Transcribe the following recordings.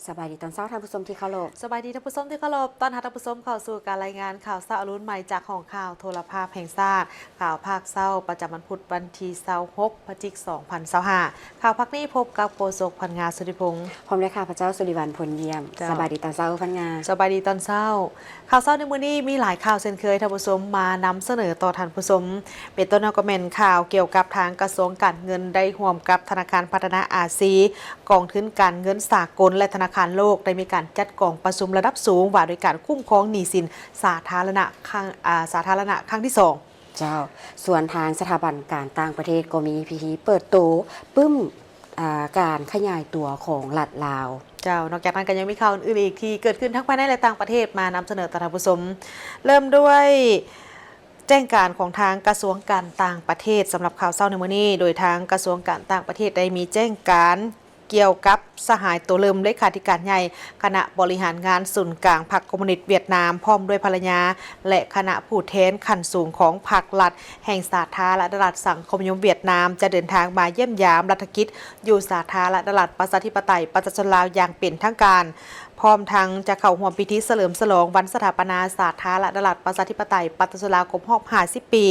สบายดีตอนเช้าท่านผู้ชมที่เคารพสบายดีท่านผู้ชมที่เคารพตอนท่านผู้ชมเข้าสู่การรายงานข่าวเช้าอรุณใหม่จากของข่าวโทรภาพแห่งชาติข่าวภาคเช้าประจำวันพุธวันที่26พฤศจิกายน2025ข่าวพักนี้พบกับโฆษกพันงาสุริพงศ์พร้อมด้วยข้าพเจ้าสุริวัลพลเยี่ยมสบายดีตอนเช้าพันงาสบายดีตอนเช้าข่าวเช้าในมื้อนี้มีหลายข่าวเช่นเคยท่านผู้ชมมานำเสนอต่อท่านผู้ชมเป็นต้นคอมเมนต์ข่าวเกี่ยวกับทางกระทรวงการเงินได้ร่วมกับธนาคารพัฒนาอาซีกองทุนการเงินสากลและธนาคารโลกได้มีการจัดกองประชุมระดับสูงว่าด้วยการคุ้มครองหนี้สินสาธารณะครั้งที่2เจ้าส่วนทางสถาบันการต่างประเทศก็มีพิธีเปิดโตปึ้มการขยายตัวของรัฐลาวนอกจากนั้นก็ยังมีข่าวอื่นอีกที่เกิดขึ้นทั้งภายในและต่างประเทศมานำเสนอต่อท่านผู้ชมเริ่มด้วยแจ้งการของทางกระทรวงการต่างประเทศสำหรับข่าวเช้าในมื้อนี้โดยทางกระทรวงการต่างประเทศได้มีแจ้งการเกี่ยวกับสหายตัวเริ่มเลขาธิการใหญ่คณะบริหารงานศูนย์กลางพรรคคอมมิวนิสต์เวียดนามพร้อมด้วยภรรยาและคณะผู้แทนขั้นสูงของพรรครัฐแห่งสาธารณรัฐสังคมนิยมเวียดนามจะเดินทางมาเยี่ยมยามรัฐกิจอยู่สาธารณรัฐประชาธิปไตยประชาชนลาวอย่างเป็นทางการพร้อมทั้งจะเข้าร่วมพิธีเฉลิมฉลองวันสถาปนาสาธารณรัฐประชาธิปไตยประชาชนลาวครบรอบ50 ปี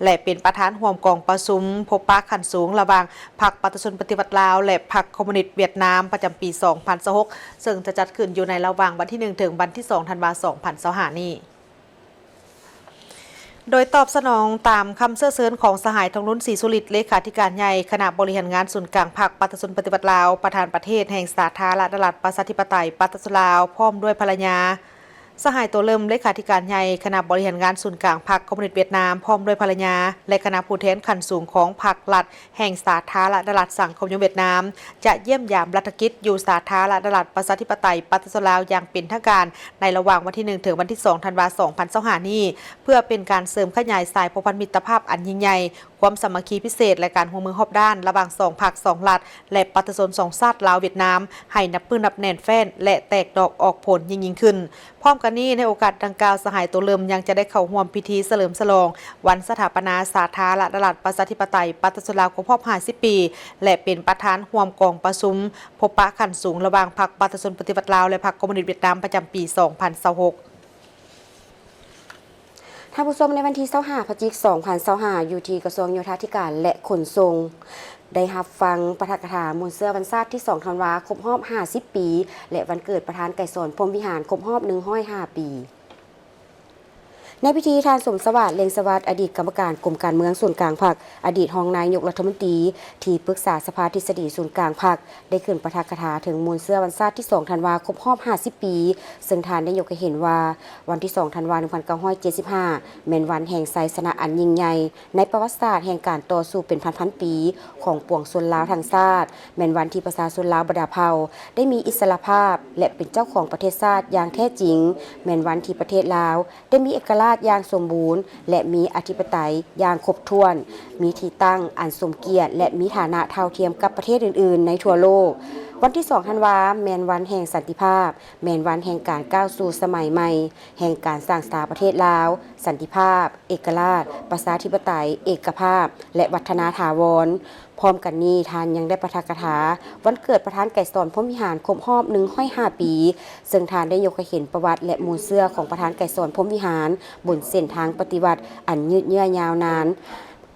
และเป็นประธานร่วมกองประชุมพบปะขั้นสูงระหว่างพรรคประชาชนปฏิวัติลาวและพรรคคอมมิวนิสต์เวียดนามประจำปี2026ซึ่งจะจัดขึ้นอยู่ในระหว่างวันที่1ถึงวันที่2ธันวาคม2025นี้โดยตอบสนองตามคำเชิญของสหายทองลุ้นศรีสุริตเลขาธิการใหญ่คณะบริหารงานศูนย์กลางพรรคประชาชนปฏิบัติลาวประธานประเทศแห่งสาธารณรัฐประชาธิปไตยประชาชนลาวพร้อมด้วยภรรยาสหายตัวเริ่มเลขาธิการใหญ่คณะบริหารงานศูนย์กลางพรรคคอมมิวนิสต์เวียดนามพร้อมด้วยภรรยาและคณะผู้แทนขั้นสูงของพรรครัฐแห่งสาธารณรัฐสังคมนิยมเวียดนามจะเยี่ยมยามรัฐกิจอยู่สาธารณรัฐประชาธิปไตยประชาชนลาวอย่างเป็นทางการในระหว่างวันที่1ถึงวันที่2ธันวาคม2025นี้เพื่อเป็นการเสริมขยายสายพันธมิตรภาพอันยิ่งใหญ่ความสามัคคีพิเศษและการร่วมมือรอบด้านระหว่าง2พรรค2รัฐและประชาชน2ชาติลาวเวียดนามให้นับปื้นนับแน่นแฟ้นและแตกดอกออกผลยิ่งขึ้นพร้อมกันนี้ในโอกาสดังกล่าวสหายตัวเริ่มยังจะได้เข้าร่วมพิธีเฉลิมฉลองวันสถาปนาสาธารณรัฐประชาธิปไตยประชาชนลาวครบรอบ50 ปีและเป็นประธานร่วมกองประชุมพบปะขั้นสูงระหว่างพรรคประชาชนปฏิวัติลาวและพรรคคอมมิวนิสต์เวียดนามประจำปี2026ท่านผู้ชมในวันที่25พฤศจิกายน2025อยู่ที่กระทรวงโยธาธิการและขนส่งได้รับฟังปาฐกถามูลเสื้อวันชาติที่2ธันวาคมครบรอบ50 ปีและวันเกิดประธานไก่สอนพรหมวิหารครบรอบ105 ปีในพิธีทานสมสวัสดิ์เลียงสวัสดิ์อดีตกรรมการกรมการเมืองส่วนกลางพรรคอดีตรองนายกรัฐมนตรีที่ปรึกษาสภาทฤษฎีส่วนกลางพรรคได้ขึ้นปาฐกถาถึงมูลเสื้อวันชาติที่2ธันวาคมครบรอบ50 ปีซึ่งทานได้ยกให้เห็นว่าวันที่2ธันวาคม1975เป็นวันแห่งชัยชนะอันยิ่งใหญ่ในประวัติศาสตร์แห่งการต่อสู้เป็นพันๆปีของปวงชนลาวทั้งชาติเป็นวันที่ประชาชนลาวบรรดาเผ่าได้มีอิสรภาพและเป็นเจ้าของประเทศชาติอย่างแท้จริงเป็นวันที่ประเทศลาวได้มีเอกราชอย่างสมบูรณ์และมีอธิปไตยอย่างครบถ้วนมีที่ตั้งอันสมเกียรติและมีฐานะเท่าเทียมกับประเทศอื่นๆในทั่วโลกวันที่2ธันวาคมแม่นวันแห่งสันติภาพแม่นวันแห่งการก้าวสู่สมัยใหม่แห่งการสร้างสถาประเทศลาวสันติภาพเอกราชประชาธิปไตยเอกภาพและวัฒนาถาวรพร้อมกันนี้ท่านยังได้ปาฐกถาวันเกิดประธานไก่สอนพรหมวิหารครบรอบ105 ปีซึ่งท่านได้ยกให้เห็นประวัติและมูลเสื้อของประธานไก่สอนพรหมวิหารบนเส้นทางปฏิวัติอันยืดเยื้อยาวนาน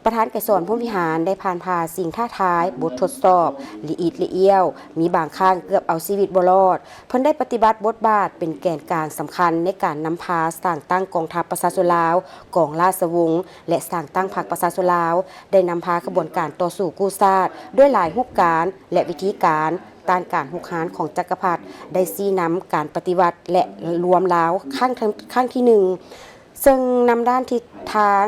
ประธานไก่สอนพรหมวิหารได้ผ่านพาสิ่งท้าทายบททดสอบละเอียดละเอี้ยวมีบางครั้งเกือบเอาชีวิตบ่รอดเพิ่นได้ปฏิบัติบทบาทเป็นแกนกลางสำคัญในการนำพาสร้างตั้งกองทัพประชาชนลาวกองราชวงศ์และสร้างตั้งพรรคประชาชนลาวได้นำพากระบวนการต่อสู้กู้ชาติด้วยหลายรูปการและวิธีการต้านการหุกหานของจักรพรรดิได้ชี้นำการปฏิวัติและรวมลาวครั้งที่1ซึ่งนำด้านทิศทาง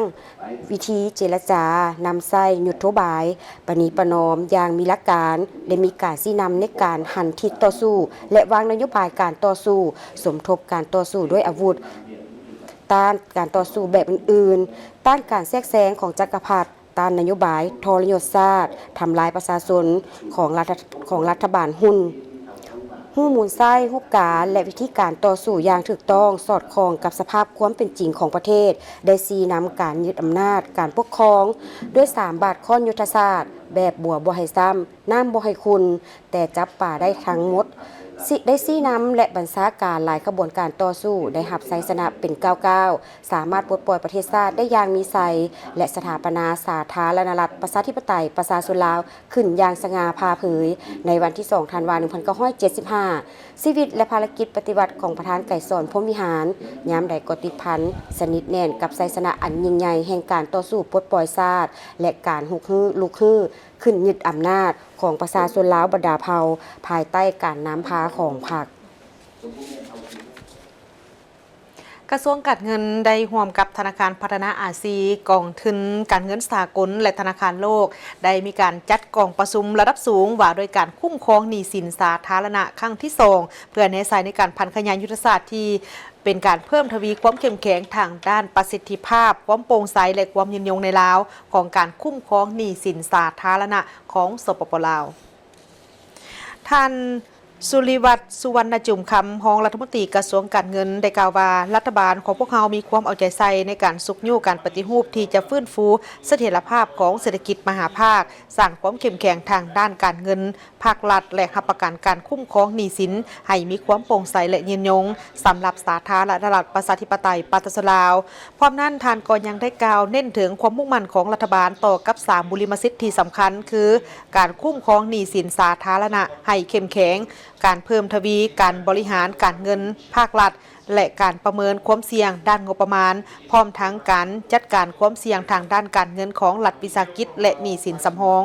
วิธีเจรจานำไส้ยุทโธบายปณีประนอมอย่างมีหลักการและมีการชี้นำในการหันทิศต่อสู้และวางนโยบายการต่อสู้สมทบการต่อสู้ด้วยอาวุธต้านการต่อสู้แบบอื่นๆต้านการแทรกแซงของจักรพรรดิต้านนโยบายทรยศชาติทำลายประชาชนของรัฐบาลหุ้นหู้มูลไส้รูปการและวิธีการต่อสู้อย่างถูกต้องสอดคล้องกับสภาพความเป็นจริงของประเทศได้ชี้นำการยึดอำนาจการปกครองด้วย3 บาทข้อยุทธศาสตร์แบบบัวบ่ให้ซ้ำน้ำบ่ให้คุณแต่จับป่าได้ทั้งหมด ได้ซี่นำและบัญชาการหลายขบวนการต่อสู้ได้หับไซสนะเป็น99สามารถปลดปล่อยประเทศชาติได้อย่างมีไซและสถาปนาสาธารณรัฐประชาธิปไตยประชาชนลาวขึ้นอย่างสง่าผ่าเผยในวันที่2ธันวาคม1975ชีวิตและภารกิจปฏิบัติของประธานไก่สอนพรหมวิหารยามใดก็ติดพันสนิทแน่นกับไซสนะอันยิ่งใหญ่แห่งการต่อสู้ปลดปล่อยชาติและการลุกฮือขึ้นยึดอำนาจของประชาชนลาวบรรดาเผ่าภายใต้การนำพาของพรรคกระทรวงการเงินได้ร่วมกับธนาคารพัฒนาอาซีกองทุนการเงินสากลและธนาคารโลกได้มีการจัดกองประชุมระดับสูงว่าโดยการคุ้มครองหนี้สินสาธารณะครั้งที่2เพื่อแนวทางในการพันขยายยุทธศาสตร์ที่เป็นการเพิ่มทวีความเข้มแข็งทางด้านประสิทธิภาพความโปร่งใสและความยืนยงในลาวของการคุ้มครองหนี้สินสาธารณะของสปป.ลาวท่านสุริวัฒน์สุวรรณจุ่มคำรองรัฐมนตรีกระทรวงการเงินได้กล่าวว่ารัฐบาลของพวกเรามีความเอาใจใส่ในการสุกยู่การปฏิรูปที่จะฟื้นฟูเสถียรภาพของเศรษฐกิจมหาภาคสร้างความเข้มแข็งทางด้านการเงินภาครัฐและรับประกันการคุ้มครองหนี้สินให้มีความโปร่งใสและยืนยงสำหรับสาธารณรัฐประชาธิปไตยปาตสลาวพร้อมนั้นท่านก็ยังได้กล่าวเน้นถึงความมุ่งมั่นของรัฐบาลต่อกับ3บุริมสิทธิที่สำคัญคือการคุ้มครองหนี้สินสาธารณะให้เข้มแข็งการเพิ่มทวีการบริหารการเงินภาครัฐและการประเมินความเสี่ยงด้านงบประมาณพร้อมทั้งการจัดการความเสี่ยงทางด้านการเงินของรัฐวิสาหกิจและหนี้สินสำรอง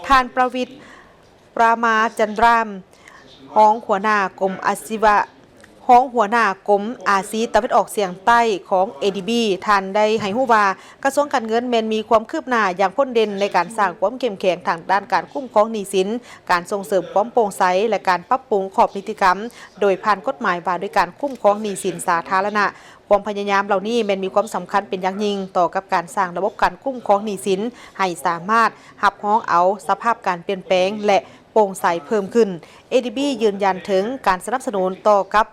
ท่านประวิตรปรามาจันทรามรองหัวหน้ากรมอาชีวะของหัวหน้ากรมอาซีตะวันออกเฉียงใต้ของ ADB ท่านได้ให้ฮู้ว่ากระทรวงการเงินแม้นมีความคืบหน้าอย่างพ้นเด่นในการสร้างความเข้มแข็งทางด้านการคุ้มครองหนี้สินการส่งเสริมความโปร่งใสและการปรับปรุงขอบนิติกรรมโดยผ่านกฎหมายว่าด้วยการคุ้มครองหนี้สินสาธารณะความพยายามเหล่านี้แม้นมีความสำคัญเป็นอย่างยิ่งต่อกับการสร้างระบบการคุ้มครองหนี้สินให้สามารถรับรองเอาสภาพการเปลี่ยนแปลงและโปร่งใสเพิ่มขึ้น ADB ยืนยันถึงการสนับสนุนต่อกับ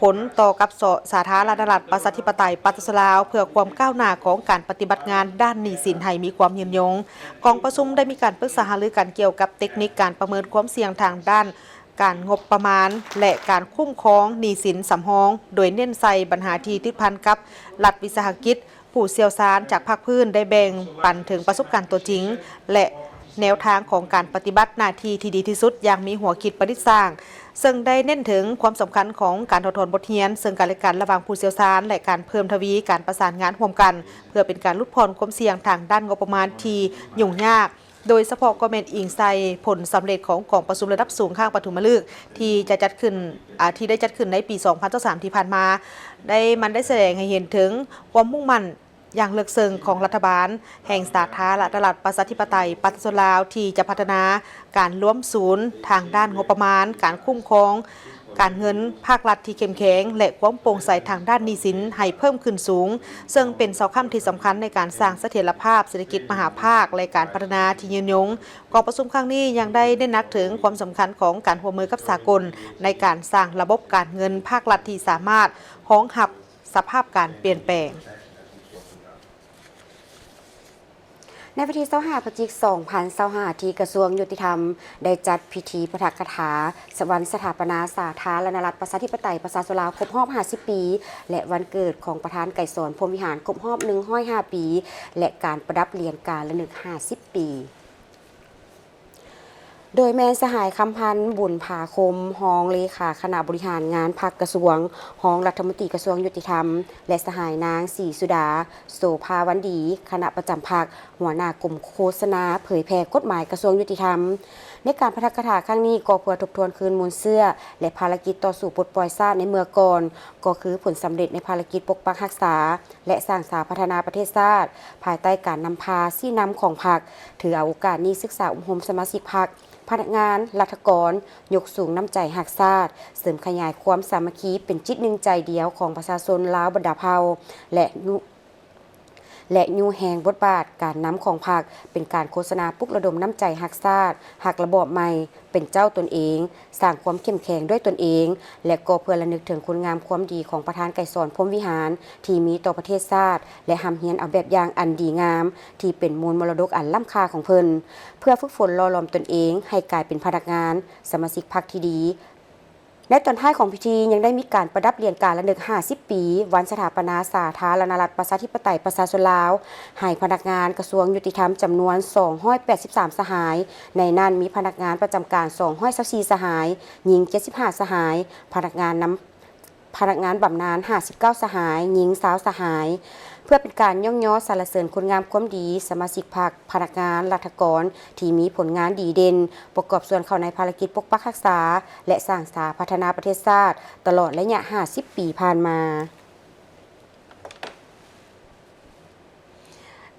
ผลต่อกับสาธารณรัฐประชาธิปไตยปาตสลาวเพื่อความก้าวหน้าของการปฏิบัติงานด้านหนี้สินให้มีความยืนยงกองประชุมได้มีการปรึกษาหารือกันเกี่ยวกับเทคนิคการประเมินความเสี่ยงทางด้านการงบประมาณและการคุ้มครองหนี้สินสำรองโดยเน้นใส่ปัญหาที่ติดพันกับรัฐวิสาหกิจผู้เชี่ยวชาญจากภาคพื้นได้แบ่งปันถึงประสบการณ์ตัวจริงและแนวทางของการปฏิบัติหน้าที่ที่ดีที่สุดอย่างมีหัวคิดประดิษฐ์สร้างซึ่งได้เน้นถึงความสำคัญของการถอดถอนบทเรียนซึ่งกันและกันระหว่างผู้เชี่ยวชาญและการเพิ่มทวีการประสานงานร่วมกันเพื่อเป็นการลดผ่อนความเสี่ยงทางด้านงบประมาณที่ยุ่งยากโดยเฉพาะก็เป็นอิงใส่ผลสำเร็จของกองประชุมระดับสูงข้างปฐมฤกษ์ที่ได้จัดขึ้นในปี 2023 ที่ผ่านมาได้แสดงให้เห็นถึงความมุ่งมั่นอย่างเลิกซึ้งของรัฐบาลแห่งสาธารณรัฐประชาธิปไตยปาตสลาวที่จะพัฒนาการร่วมศูนย์ทางด้านงบประมาณการคุ้มครองการเงินภาครัฐที่เข้มแข็งและความโปร่งใสทางด้านหนี้สินให้เพิ่มขึ้นสูงซึ่งเป็นเสาค้ำที่สำคัญในการสร้างเสถียรภาพเศรษฐกิจมหาภาคและการพัฒนาที่ยืนยงกองประชุมครั้งนี้ยังได้เน้นหนักถึงความสำคัญของการร่วมมือกับสากลในการสร้างระบบการเงินภาครัฐที่สามารถรองรับสภาพการเปลี่ยนแปลงในวันที่25พฤศจิกายน2025ที่กระทรวงยุติธรรมได้จัดพิธีปาฐกถาวันสถาปนาสาธารณรัฐประชาธิปไตยประชาชนลาวครบรอบ50 ปีและวันเกิดของประธานไก่สอนพรหมวิหารครบรอบ105 ปีและการประดับเหรียญการละนึก50 ปีโดยแม่สหายคำพันธ์บุญภาคมรองเลขาคณะบริหารงานพรรคกระทรวงรองรัฐมนตรีกระทรวงยุติธรรมและสหายนางศรีสุดาโสภาวันดีคณะประจำพรรคหัวหน้ากลุ่มโฆษณาเผยแพร่กฎหมายกระทรวงยุติธรรมในการปาฐกถาครั้งนี้ก็เพื่อทบทวนคืนมูลเสื้อและภารกิจต่อสู้ปลดปล่อยชาติในเมื่อก่อนก็คือผลสำเร็จในภารกิจปกปักรักษาและสร้างสรรค์พัฒนาประเทศชาติภายใต้การนำพาชี้นำของพรรคถือเอาโอกาสนี้ศึกษาอบรมสมาชิกพรรคพนักงานรัฐกรยกสูงน้ำใจหักชาติเสริมขยายความสามัคคีเป็นจิตหนึ่งใจเดียวของประชาชนลาวบรรดาเผ่าและยูแหงบทบาทการนำของพรรคเป็นการโฆษณาปลุกระดมน้ำใจหักชาติหักระบอบใหม่เป็นเจ้าตนเองสร้างความเข้มแข็งด้วยตนเองและก็เพื่อระลึกถึงคุณงามความดีของประธานไก่สอนพรหมวิหารที่มีต่อประเทศชาติและหำเฮียนเอาแบบอย่างอันดีงามที่เป็นมูลมรดกอันล้ำค่าของเพิ่นเพื่อฝึกฝนหล่อหลอมตนเองให้กลายเป็นพนักงานสมาชิกพรรคที่ดี และตอนท้ายของพิธียังได้มีการประดับเรียนการระลึก50 ปีวันสถาปนาสาธารณรัฐประชาธิปไตยประชาชนลาวให้พนักงานกระทรวงยุติธรรมจำนวน283สหายในนั้นมีพนักงานประจำการ224สหายหญิง75สหายพนักงานบำนาญ59สหายหญิง20สหายเพื่อเป็นการย่องย้อสรรเสริญคุณงามความดีสมาชิกพรรคพนักงานรัฐกรที่มีผลงานดีเด่นประกอบส่วนเข้าในภารกิจปกปักรักษาและสร้างสาพัฒนาประเทศชาติตลอดระยะ50 ปีผ่านมา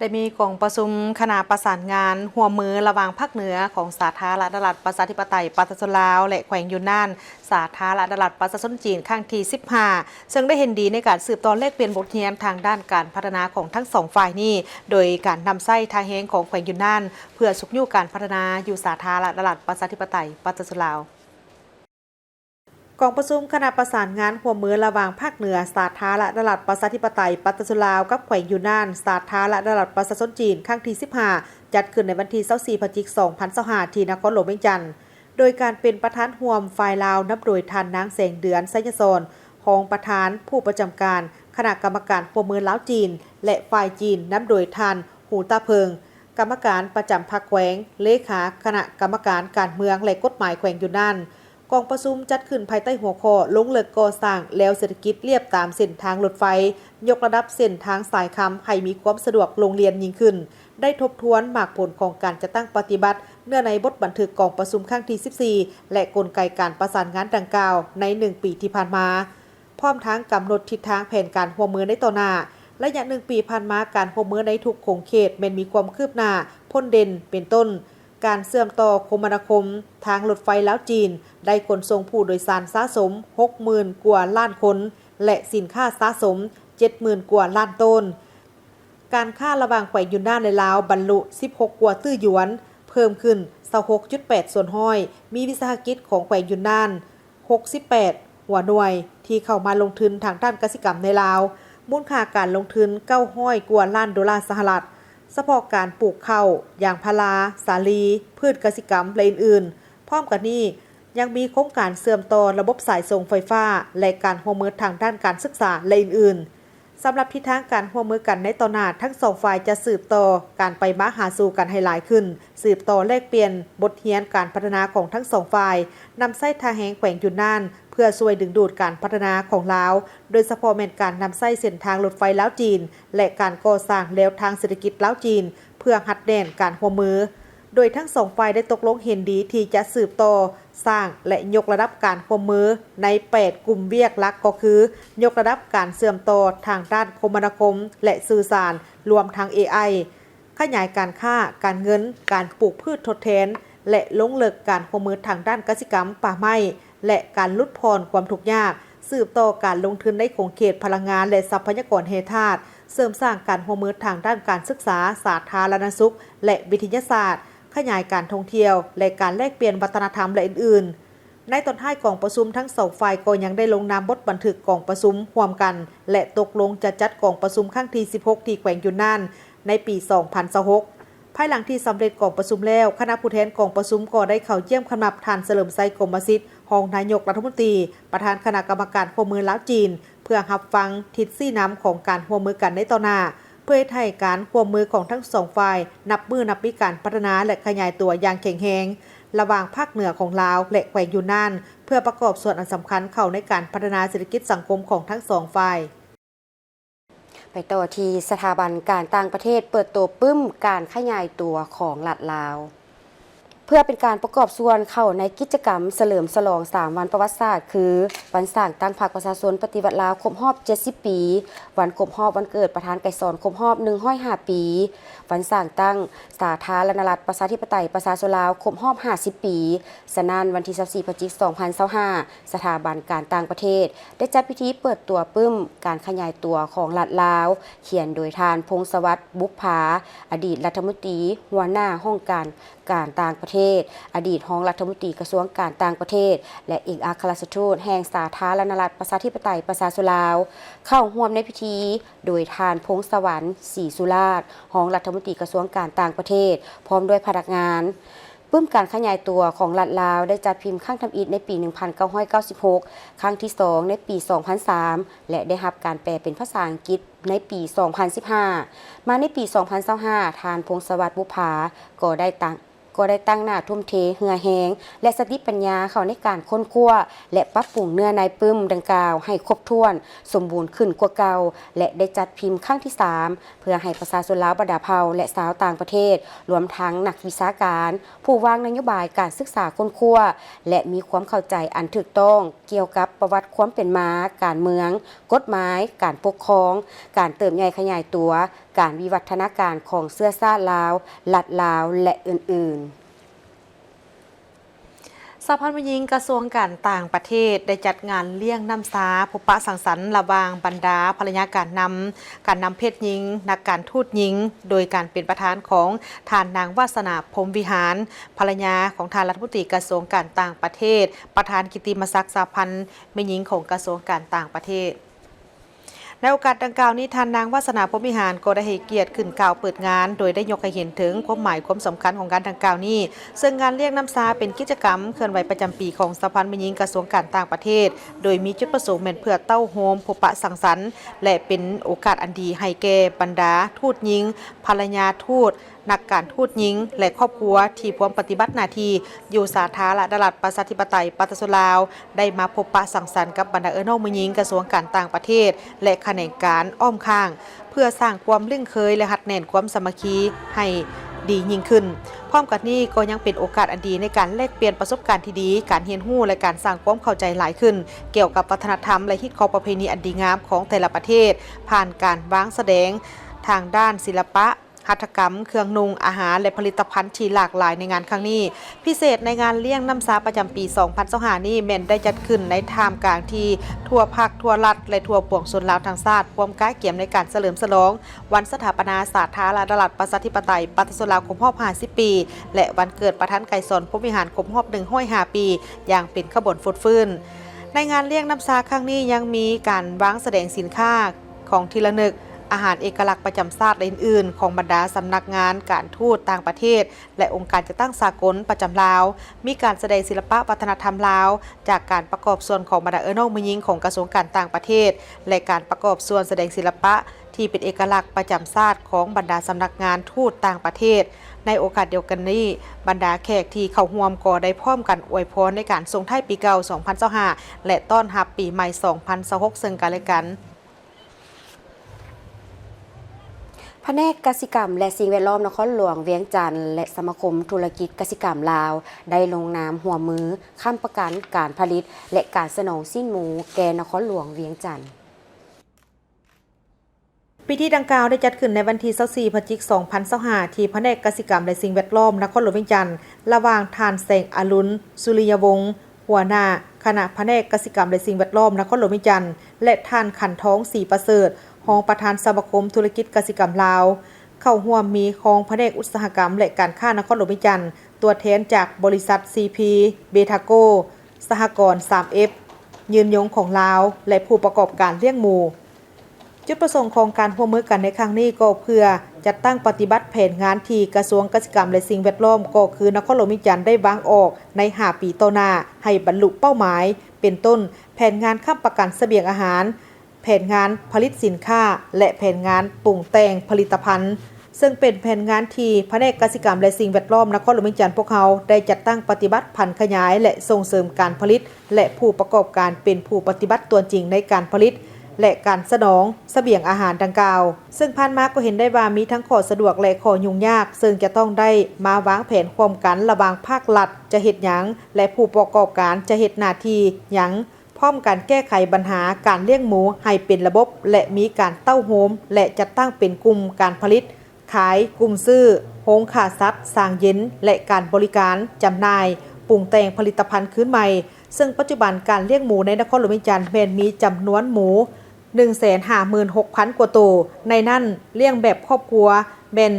ได้มีกองประชุมคณะประสานงานหัวมือระหว่างภาคเหนือของสาธารณรัฐประชาธิปไตยประชาชนลาวและแขวงยูนนานสาธารณรัฐประชาชนจีนครั้งที่15ซึ่งได้เห็นดีในการสืบต่อแลกเปลี่ยนบทเรียนทางด้านการพัฒนาของทั้งสองฝ่ายนี้โดยการนำไส้ทางแหงของแขวงยูนนานเพื่อสุขอยู่การพัฒนาอยู่สาธารณรัฐประชาธิปไตยประชาชนลาวกองประชุมคณะประสานงานหัวมือระหว่างภาคเหนือสาธารณรัฐประชาธิปไตยประชาชนลาวกับแขวงยูนนานสาธารณรัฐประชาชนจีนครั้งที่15จัดขึ้นในวันที่24พฤศจิกายน2025ที่นครหลวงเวียงจันทน์โดยการเป็นประธานร่วมฝ่ายลาวนับโดยท่านนางแสงเดือนไสยศรรองประธานผู้ประจำการคณะกรรมการหัวมือลาวจีนและฝ่ายจีนนับโดยท่านหูตาเพิงกรรมการประจำพรรคแขวงเลขาคณะกรรมการการเมืองและกฎหมายแขวงยูนนานกองประชุมจัดขึ้นภายใต้หัวข้อลงเลิกก่อสร้างแล้วเศรษฐกิจเรียบตามเส้นทางรถไฟยกระดับเส้นทางสายคำให้มีความสะดวกโรงเรียนยิ่งขึ้นได้ทบทวนหมากผลของการจัดตั้งปฏิบัติเนื่องในบทบันทึกกองประชุมครั้งที่14และกลไกการประสานงานดังกล่าวใน1ปีที่ผ่านมาพร้อมทั้งกำหนดทิศทางแผนการร่วมมือในต่อหน้าระยะ1ปีผ่านมาการร่วมมือในทุกโครงเขตแม้นมีความคืบหน้าพ้นเด่นเป็นต้นการเชื่อมต่อคมนาคมทางรถไฟลาวจีนได้ขนส่งผู้โดยสารสะสม 60,000 กว่าล้านคนและสินค้าสะสม 70,000 กว่าล้านต้นการค้าระหว่างแขวงยูนนานและลาวบรรลุ 16 กว่าตื้อหยวนเพิ่มขึ้น 26.8 ส่วนห้อยมีวิสาหกิจของแขวงยูนนาน 68 หัวหน่วยที่เข้ามาลงทุนทางด้านกสิกรรมในลาวมูลค่าการลงทุน900 กว่าล้านดอลลาร์สหรัฐเฉพาะการปลูกข้าวยางพาราสาลีพืชกสิกรรมและอื่นๆพร้อมกันนี้ยังมีโครงการเชื่อมต่อระบบสายส่งไฟฟ้าและการร่วมมือทางด้านการศึกษาและอื่นๆสำหรับทิศทางการร่วมมือกันในต่อหน้าทั้งสองฝ่ายจะสืบต่อการไปมาหาสู่กันให้หลายขึ้นสืบต่อแลกเปลี่ยนบทเรียนการพัฒนาของทั้งสองฝ่ายนำไส้ทางแหงแขวงยูนนานเพื่อช่วยดึงดูดการพัฒนาของลาวโดยเฉพาะแม่นการนำไส้เส้นทางรถไฟลาวจีนและการก่อสร้างแนวทางเศรษฐกิจลาวจีนเพื่อหัดแน่นการร่วมมือโดยทั้งสองฝ่ายได้ตกลงเห็นดีที่จะสืบต่อสร้างและยกระดับการร่วมมือใน8กลุ่มเวียกหลักก็คือยกระดับการเชื่อมต่อทางด้านคมนาคมและสื่อสารรวมทั้ง AI ขยายการค้าการเงินการปลูกพืชทดแทนและล้มเลิกการร่วมมือทางด้านกสิกรรมป่าไม้และการลดพรความทุกข์ยากสืบต่อการลงทุนในโครงเขตพลังงานและทรัพยากรแห่งชาติเสริมสร้างการร่วมมือทางด้านการศึกษาสาธารณสุขและวิทยาศาสตร์ขยายการท่องเที่ยวและการแลกเปลี่ยนวัฒนธรรมและอื่นๆในตอนท้ายกองประชุมทั้งสองฝ่ายก็ยังได้ลงนามบทบันทึกกองประชุมร่วมกันและตกลงจะจัดกองประชุมครั้งที่16ที่แขวงยูนนานในปี2026ภายหลังที่สำเร็จกองประชุมแล้วคณะผู้แทนกองประชุมก็ได้เข้าเยี่ยมคณะท่านเฉลิมไซกรมสิทธิ์รองนายกรัฐมนตรีประธานคณะกรรมการร่วมมือลาวจีนเพื่อรับฟังทิศชี้นำของการร่วมมือกันในต่อหน้าเพื่อให้การร่วมมือของทั้งสองฝ่ายนับปีการพัฒนาและขยายตัวอย่างแข็งแรงระหว่างภาคเหนือของลาวและแขวงยูนนานเพื่อประกอบส่วนอันสำคัญเข้าในการพัฒนาเศรษฐกิจสังคมของทั้งสองฝ่ายไปต่อที่สถาบันการต่างประเทศเปิดตัวปึ้มการขยายตัวของรัฐลาวเพื่อเป็นการประกอบส่วนเข้าในกิจกรรมเฉลิมฉลอง3วันประวัติศาสตร์คือวันสร้างตั้งพรรคประชาชนปฏิวัติลาวครบรอบ70ปีวันครบรอบวันเกิดประธานไกรสอนครบรอบ105ปีวันสร้างตั้งสาธารณรัฐประชาธิปไตยประชาชนลาวครบรอบ50ปีฉะนั้นวันที่24พฤศจิกายน2025สถาบันการต่างประเทศได้จัดพิธีเปิดตัวปึ้มการขยายตัวของรัฐลาวเขียนโดยท่านพงศวัฒน์บุพภาอดีตรัฐมนตรีหัวหน้าห้องการต่างประเทศอดีตรองรัฐมนตรีกระทรวงการต่างประเทศและเอกอัครราชทูตแห่งสาธารณรัฐประชาธิปไตยประชาชนลาวเข้าร่วมในพิธีโดยท่านพงศวรรค์ศรีสุราษฎร์รองรัฐมนตรีกระทรวงการต่างประเทศพร้อมด้วยพนักงาน ปึ้มการขยายตัวของรัฐลาวได้จัดพิมพ์ครั้งทำอิฐในปี 1996 ครั้งที่ 2 ในปี 2003 และได้รับการแปลเป็นภาษาอังกฤษในปี 2015 มาในปี 2025 ทานพงศวัสดิ์บุภาก็ได้ตั้งหน้าทุ่มเทเหือแหงและสติปัญญาเข้าในการค้นคว้าและปรับปรุงเนื้อในปึ้มดังกล่าวให้ครบถ้วนสมบูรณ์ขึ้นกว่าเก่าและได้จัดพิมพ์ครั้งที่ 3 เพื่อให้ประชาชนลาวบรรดาเผ่าและชาวต่างประเทศรวมทั้งนักวิชาการผู้วางนโยบายการศึกษาค้นคว้าและมีความเข้าใจอันถูกต้องเกี่ยวกับประวัติความเป็นมาการเมืองกฎหมายการปกครองการเติมใหญ่ขยายตัวการวิวัฒนาการของเชื้อชาติลาวลัดลาวและอื่นๆสหพันธ์หญิงกระทรวงการต่างประเทศได้จัดงานเลี้ยงน้ำสาพบปะสังสรรค์ระหว่างบรรดาภรรยาการนำเพศหญิงนักการทูตหญิงโดยการเป็นประธานของทานนางวาสนาพรหมวิหารภรรยาของทานรัฐมนตรีกระทรวงการต่างประเทศประธานกิตติมศักดิ์สหพันธ์หญิงของกระทรวงการต่างประเทศในโอกาสดังกล่าวนี้ทานนางวาสนาพรหมวิหารก็ได้ให้เกียรติขึ้นกล่าวเปิดงานโดยได้ยกให้เห็นถึงความหมายความสำคัญของการดังกล่าวนี้ซึ่งงานเลี้ยงน้ำสาเป็นกิจกรรมเคลื่อนไหวประจำปีของสหพันธ์หญิงกระทรวงการต่างประเทศโดยมีจุดประสงค์เพื่อเต้าโฮมพบปะสังสรรค์และเป็นโอกาสอันดีให้แก่บรรดาทูตหญิงภรรยาทูตนักการทูตหญิงและครอบครัวที่พร้อมปฏิบัติหน้าที่อยู่สาธารณรัฐประชาธิปไตยปฏิรูปลาวได้มาพบปะสังสรรค์กับบรรดาน้องมือหญิงกระทรวงการต่างประเทศและแขนงการอ้อมข้างเพื่อสร้างความลึ่งเคยและหัดแน่นความสามัคคีให้ดียิ่งขึ้นพร้อมกับนี้ก็ยังเป็นโอกาสอันดีในการแลกเปลี่ยนประสบการณ์ที่ดีการเรียนรู้และการสร้างความเข้าใจหลายขึ้นเกี่ยวกับวัฒนธรรมและฮิตของประเพณีอันดีงามของแต่ละประเทศผ่านการวางแสดงทางด้านศิลปะหัตถกรรมเครื่องนุ่งอาหารและผลิตภัณฑ์ที่หลากหลายในงานครั้งนี้พิเศษในงานเลี้ยงน้ำสาประจำปี 2025 นี้แม่นได้จัดขึ้นในท่ามกลางที่ทั่วภาคทั่วรัฐและทั่วปวงชนลาวทั้งชาติพร้อมก้าเกี่ยมในการเฉลิมฉลองวันสถาปนาสาธารณรัฐประชาธิปไตยปฏิรูปลาวครบรอบ50 ปีและวันเกิดประธานไกรสอนพรหมวิหารครบรอบ105 ปีอย่างเป็นขบวนฟุดฟื้นในงานเลี้ยงน้ำสาครั้งนี้ยังมีการวางแสดงสินค้าของที่ระลึกอาหารเอกลักษณ์ประจำชาติและอื่นๆของบรรดาสำนักงานการทูตต่างประเทศและองค์การจัดตั้งสากลประจำลาวมีการแสดงศิลปะวัฒนธรรมลาวจากการประกอบส่วนของบรรดาน้องมือหญิงของกระทรวงการต่างประเทศและการประกอบส่วนแสดงศิลปะที่เป็นเอกลักษณ์ประจำชาติของบรรดาสำนักงานทูตต่างประเทศในโอกาสเดียวกันนี้บรรดาแขกที่เข้าร่วมก็ได้พร้อมกันอวยพรในการส่งท้ายปีเก่า 2025 และต้อนรับปีใหม่ 2026 ซึ่งกันและกันแผนกกสิกรรมและสิ่งแวดล้อมนครหลวงเวียงจันทร์และสมาคมธุรกิจกสิกรรมลาวได้ลงนามหัวมือค้ำประกันการผลิตและการสนองสิ้นหมูแก่นครหลวงเวียงจันทร์พิธีดังกล่าวได้จัดขึ้นในวันที่24 พฤศจิกายน 2025 ที่แผนกกสิกรรมและสิ่งแวดล้อมนครหลวงเวียงจันทร์ระหว่างทานแสงอรุณสุริยวงศ์หัวหน้าคณะแผนกกสิกรรมและสิ่งแวดล้อมนครหลวงเวียงจันทร์และท่านขันทองศรีประเสริฐรองประธานสมาคมธุรกิจกสิกรรมลาวเข้าร่วมมีของแผนกอุตสาหกรรมและการค้านครหลวงเวียงจันทร์ตัวแทนจากบริษัท CP เบทาโกสหกรณ์ 3F ยืนยงของลาวและผู้ประกอบการเลี้ยงหมูจุดประสงค์ของการร่วมมือกันในครั้งนี้ก็เพื่อจัดตั้งปฏิบัติแผนงานที่กระทรวงกสิกรรมและสิ่งแวดล้อมก็คือนครหลวงเวียงจันทร์ได้วางออกใน5 ปีต่อหน้าให้บรรลุเป้าหมายเป็นต้นแผนงานค้ำประกันเสบียงอาหารแผนงานผลิตสินค้าและแผนงานปรุงแต่งผลิตภัณฑ์ซึ่งเป็นแผนงานที่แผนกกสิกรรมและสิ่งแวดล้อมนครหลวงเวียงจันทร์พวกเขาได้จัดตั้งปฏิบัติพันธุ์ขยายและส่งเสริมการผลิตและผู้ประกอบการเป็นผู้ปฏิบัติตัวจริงในการผลิตและการสนองเสบียงอาหารดังกล่าวซึ่งผ่านมาก็เห็นได้ว่ามีทั้งข้อสะดวกและข้อยุ่งยากซึ่งจะต้องได้มาวางแผนร่วมกันระหว่างภาครัฐจะเฮ็ดหยังและผู้ประกอบการจะเฮ็ดหน้าที่หยังพร้อมการแก้ไขปัญหาการเลี้ยงหมูให้เป็นระบบและมีการเต้าโฮมและจัดตั้งเป็นกลุ่มการผลิตขายกลุ่มซื้อโฮงฆ่าสัตว์สร้างเย็นและการบริการจำหน่ายปรุงแต่งผลิตภัณฑ์คืนใหม่ซึ่งปัจจุบันการเลี้ยงหมูในนครหลวงเวียงจันทร์แม้นมีจำนวนหมู 156,000 กว่าตัวในนั้นเลี้ยงแบบครอบครัวเป็น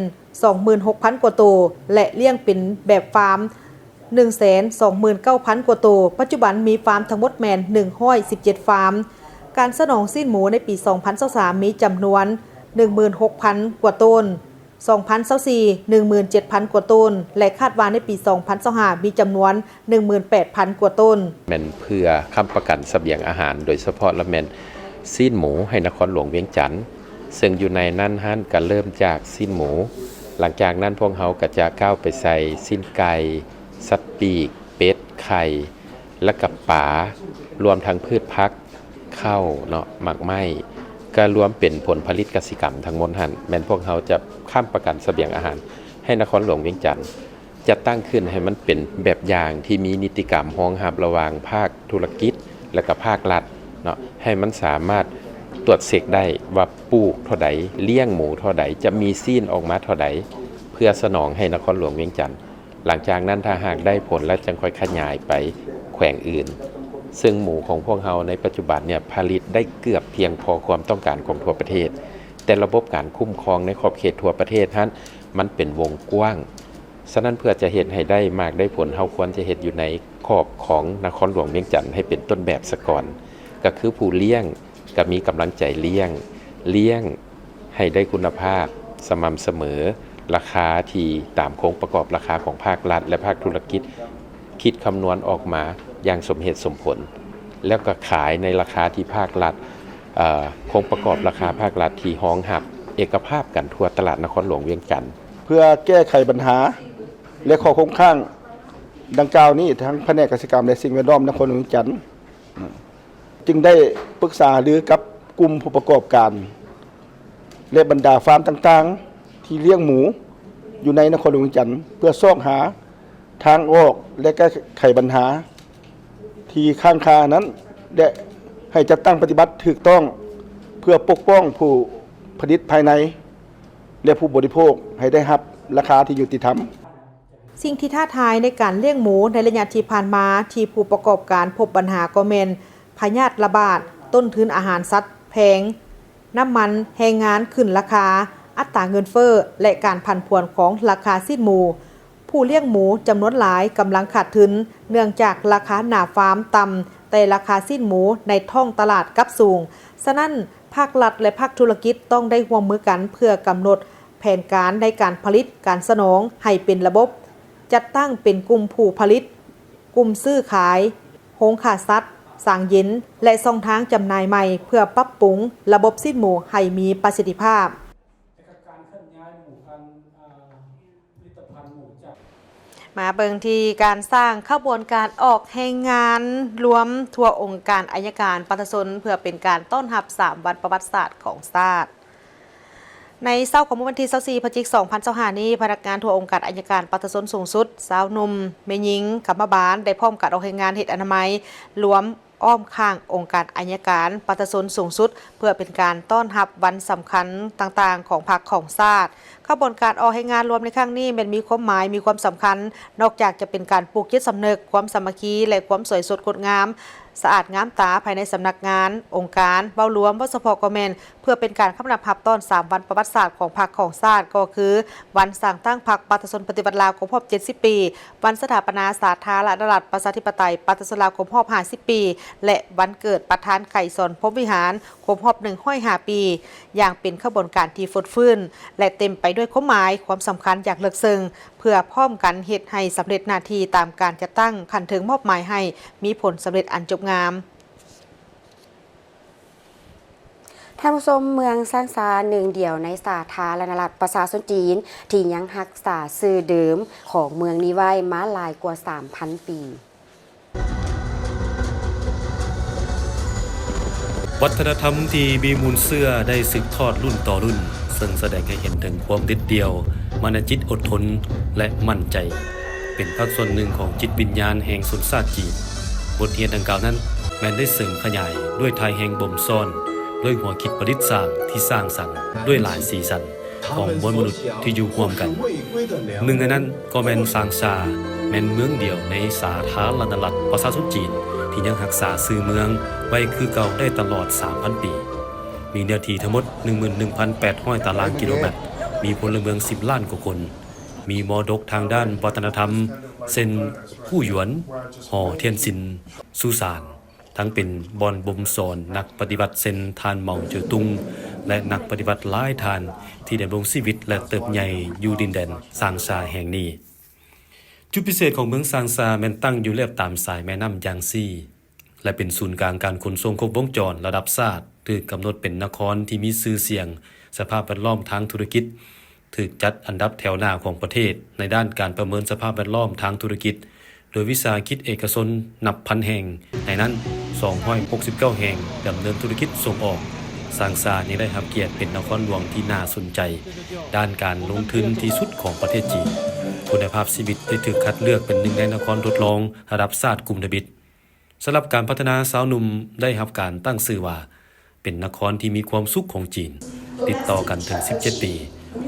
26,000 กว่าตัวและเลี้ยงเป็นแบบฟาร์ม 129,000 กว่าตัวปัจจุบันมีฟาร์มทั้งหมดแม่น117ฟาร์มการสนองสิ้นหมูในปี 2023มีจำนวน 16,000 กว่าต้น 2024 17,000 กว่าต้นและคาดว่าในปี2025มีจำนวน 18,000 กว่าต้นแม่นเพื่อค้ำประกันเสบียงอาหารโดยเฉพาะละแม่นซีนหมูให้นครหลวงเวียงจันทน์ซึ่งอยู่ในนั้นฮั่นก็เริ่มจากซีนหมูหลังจากนั้นพวกเขาก็จะก้าวไปใส่ซีนไก่สัตว์ปีกเป็ดไข่และกับปลารวมทั้งพืชพักข้าวเนาะหมักไหม้ก็รวมเป็นผลผลิตเกษตรกรรมทั้งหมดหั่นแม่นพวกเขาจะค้ำประกันเสบียงอาหารให้นครหลวงเวียงจันทน์จะตั้งขึ้นให้มันเป็นแบบอย่างที่มีนิติกรรมรองรับระหว่างภาคธุรกิจและก็ภาครัฐเนาะให้มันสามารถตรวจเช็คได้ว่าปลูกเท่าใดเลี้ยงหมูเท่าใดจะมีซีนออกมาเท่าใดเพื่อสนองให้นครหลวงเวียงจันทน์หลังจากนั้นถ้าหากได้ผลแล้วจึงค่อยขยายไปแขวงอื่นซึ่งหมูของพวกเราในปัจจุบันเนี่ยผลิตได้เกือบเพียงพอความต้องการของทั่วประเทศแต่ระบบการคุ้มครองในขอบเขตทั่วประเทศนั้นมันเป็นวงกว้างฉะนั้นเพื่อจะเห็นให้ได้มากได้ผลเฮาควรจะเห็นอยู่ในขอบของนครหลวงเวียงจันทน์ให้เป็นต้นแบบซะก่อนก็คือผู้เลี้ยงก็มีกำลังใจเลี้ยงให้ได้คุณภาพสม่ำเสมอราคาที่ตามโครงประกอบราคาของภาครัฐและภาคธุรกิจคิดคำนวณออกมาอย่างสมเหตุสมผลแล้วก็ขายในราคาที่ภาครัฐโครงประกอบราคาภาครัฐที่ห้องหับเอกภาพกันทั่วตลาดนครหลวงเวียงจันทน์เพื่อแก้ไขปัญหาและข้อคงข้างดังกล่าวนี้ทั้งแผนกเกษตรกรรมและสิ่งแวดล้อมนครหลวงเวียงจันทน์จึงได้ปรึกษาหรือกับกลุ่มผู้ประกอบการและบรรดาฟาร์มต่างๆที่เลี้ยงหมูอยู่ในนครหลวงเวียงจันทน์เพื่อซอกหาทางออกและแก้ไขปัญหาที่ข้างคานั้นและให้จัดตั้งปฏิบัติถูกต้องเพื่อปกป้องผู้ผลิตภายในและผู้บริโภคให้ได้รับราคาที่ยุติธรรมสิ่งที่ท้าทายในการเลี้ยงหมูในระยะที่ผ่านมาที่ผู้ประกอบการพบปัญหาก็แม่นพยาธิระบาดต้นทุนอาหารสัตว์แพงน้ำมันแรงงานขึ้นราคาอัตราเงินเฟ้อและการผันผวนของราคาซีนหมูผู้เลี้ยงหมูจำนวนหลายกำลังขาดทุนเนื่องจากราคาหน้าฟาร์มต่ำแต่ราคาซีนหมูในท้องตลาดกลับสูงฉะนั้นภาครัฐและภาคธุรกิจต้องได้ร่วมมือกันเพื่อกำหนดแผนการในการผลิตการสนองให้เป็นระบบจัดตั้งเป็นกลุ่มผู้ผลิตกลุ่มซื้อขายโรงฆ่าสัตว์สร้างเย็นและช่องทางจำหน่ายใหม่เพื่อปรับปรุงระบบซีนหมูให้มีประสิทธิภาพมาเบิ่งที่การสร้างขบวนการออกแห่งงานรวมทั่วองค์การอัยการประชาชนเพื่อเป็นการต้อนรับ3วันประวัติศาสตร์ของชาติในเช้าของวันที่24พฤศจิกายน2025นี้พนักงานทั่วองค์การอัยการประชาชนสูงสุดสาวหนุ่มแม่หญิงกรรมบาลได้พร้อมกับออกแห่งงานเฮ็ดอนามัยรวมอ้อมข้างองค์การอัยการประชาชนสูงสุดเพื่อเป็นการต้อนรับวันสำคัญต่างๆของพรรคของชาติขบวนการออกแห่งงานรวมในครั้งนี้มันมีความหมายมีความสำคัญนอกจากจะเป็นการปลูกจิตสำนึกความสามัคคีและความสวยสดงดงามสะอาดงามตาภายในสำนักงานองค์การเบ้ารวมวัสพกแมนเพื่อเป็นการคำนับพับต้อน3วันประวัติศาสตร์ของพรรคของชาติก็คือวันสร้างตั้งพรรคประชาชนปฏิบัติลาวครบรอบ70 ปีวันสถาปนาสาธารณรัฐประชาธิปไตยประชาชนลาวครบรอบ50 ปีและวันเกิดประธานไก่สนพรหมวิหารครบรอบ105 ปีอย่างเป็นขบวนการที่ฟดฟื้นและเต็มไปด้วยความหมายความสำคัญอย่างลึกซึ้งเพื่อพร้อมกันเฮ็ดให้สำเร็จหน้าที่ตามการจัดตั้งขันถึงมอบหมายให้มีผลสำเร็จอันจบงามท่านผู้ชมเมืองสร้างสาหนึ่งเดียวในสาธารณรัฐประชาชนจีนที่ยังรักษาชื่อเดิมของเมืองนี้ไว้มาหลายกว่า 3,000 ปีวัฒนธรรมที่มีมูลเสื้อได้สืบทอดรุ่นต่อรุ่นซึ่งแสดงให้เห็นถึงความเด็ดเดี่ยวมนจิตอดทนและมั่นใจเป็นภาคส่วนหนึ่งของจิตวิญญาณแห่งชนชาติจีนบทเรียนดังกล่าวนั้นแม้นได้เสริมขยายด้วยไทยแห่งบ่มซ่อนด้วยหัวคิดประดิษฐ์สร้างที่สร้างสรรค์ด้วยหลายสีสันของมวลมนุษย์ที่อยู่ร่วมกันหนึ่งในนั้นก็แม่นซางซาแม่นเมืองเดียวในสาธารณรัฐประชาชนจีนที่ยังรักษาชื่อเมืองไว้คือเก่าได้ตลอด 3,000 ปีมีเนื้อที่ทั้งหมด 11,800 ตารางกิโลเมตรมีพลเมือง10 ล้านกว่าคนมีมรดกทางด้านวัฒนธรรมเช่นผู้หยวนห่อเทียนซินสุสาน ทั้งเป็นบ่อนบ่มสอนนักปฏิบัติเซนทานเหมาเจ๋อตุงและนักปฏิบัติหลายทานที่ดำรงชีวิตและเติบใหญ่อยู่ดินแดนซางซาแห่งนี้จุดพิเศษของเมืองซางซาแม่นตั้งอยู่เลียบตามสายแม่น้ำยางซีและเป็นศูนย์กลางการขนส่งครบวงจรระดับชาติถูกกำหนดเป็นนครที่มีชื่อเสียงสภาพแวดล้อมทางธุรกิจถูกจัดอันดับแถวหน้าของประเทศในด้านการประเมินสภาพแวดล้อมทางธุรกิจโดยวิสาหกิจเอกชนนับพันแห่งในนั้น269แห่งดำเนินธุรกิจส่งออกซางซายังได้รับเกียรติเป็นนครหลวงที่น่าสนใจด้านการลงทุนที่สุดของประเทศจีนคุณภาพชีวิตได้ถูกคัดเลือกเป็นหนึ่งในนครทดลองระดับชาติกลุ่มดบิดสำหรับการพัฒนาสาวหนุ่มได้รับการตั้งชื่อว่าเป็นนครที่มีความสุขของจีนติดต่อกันถึง17ปี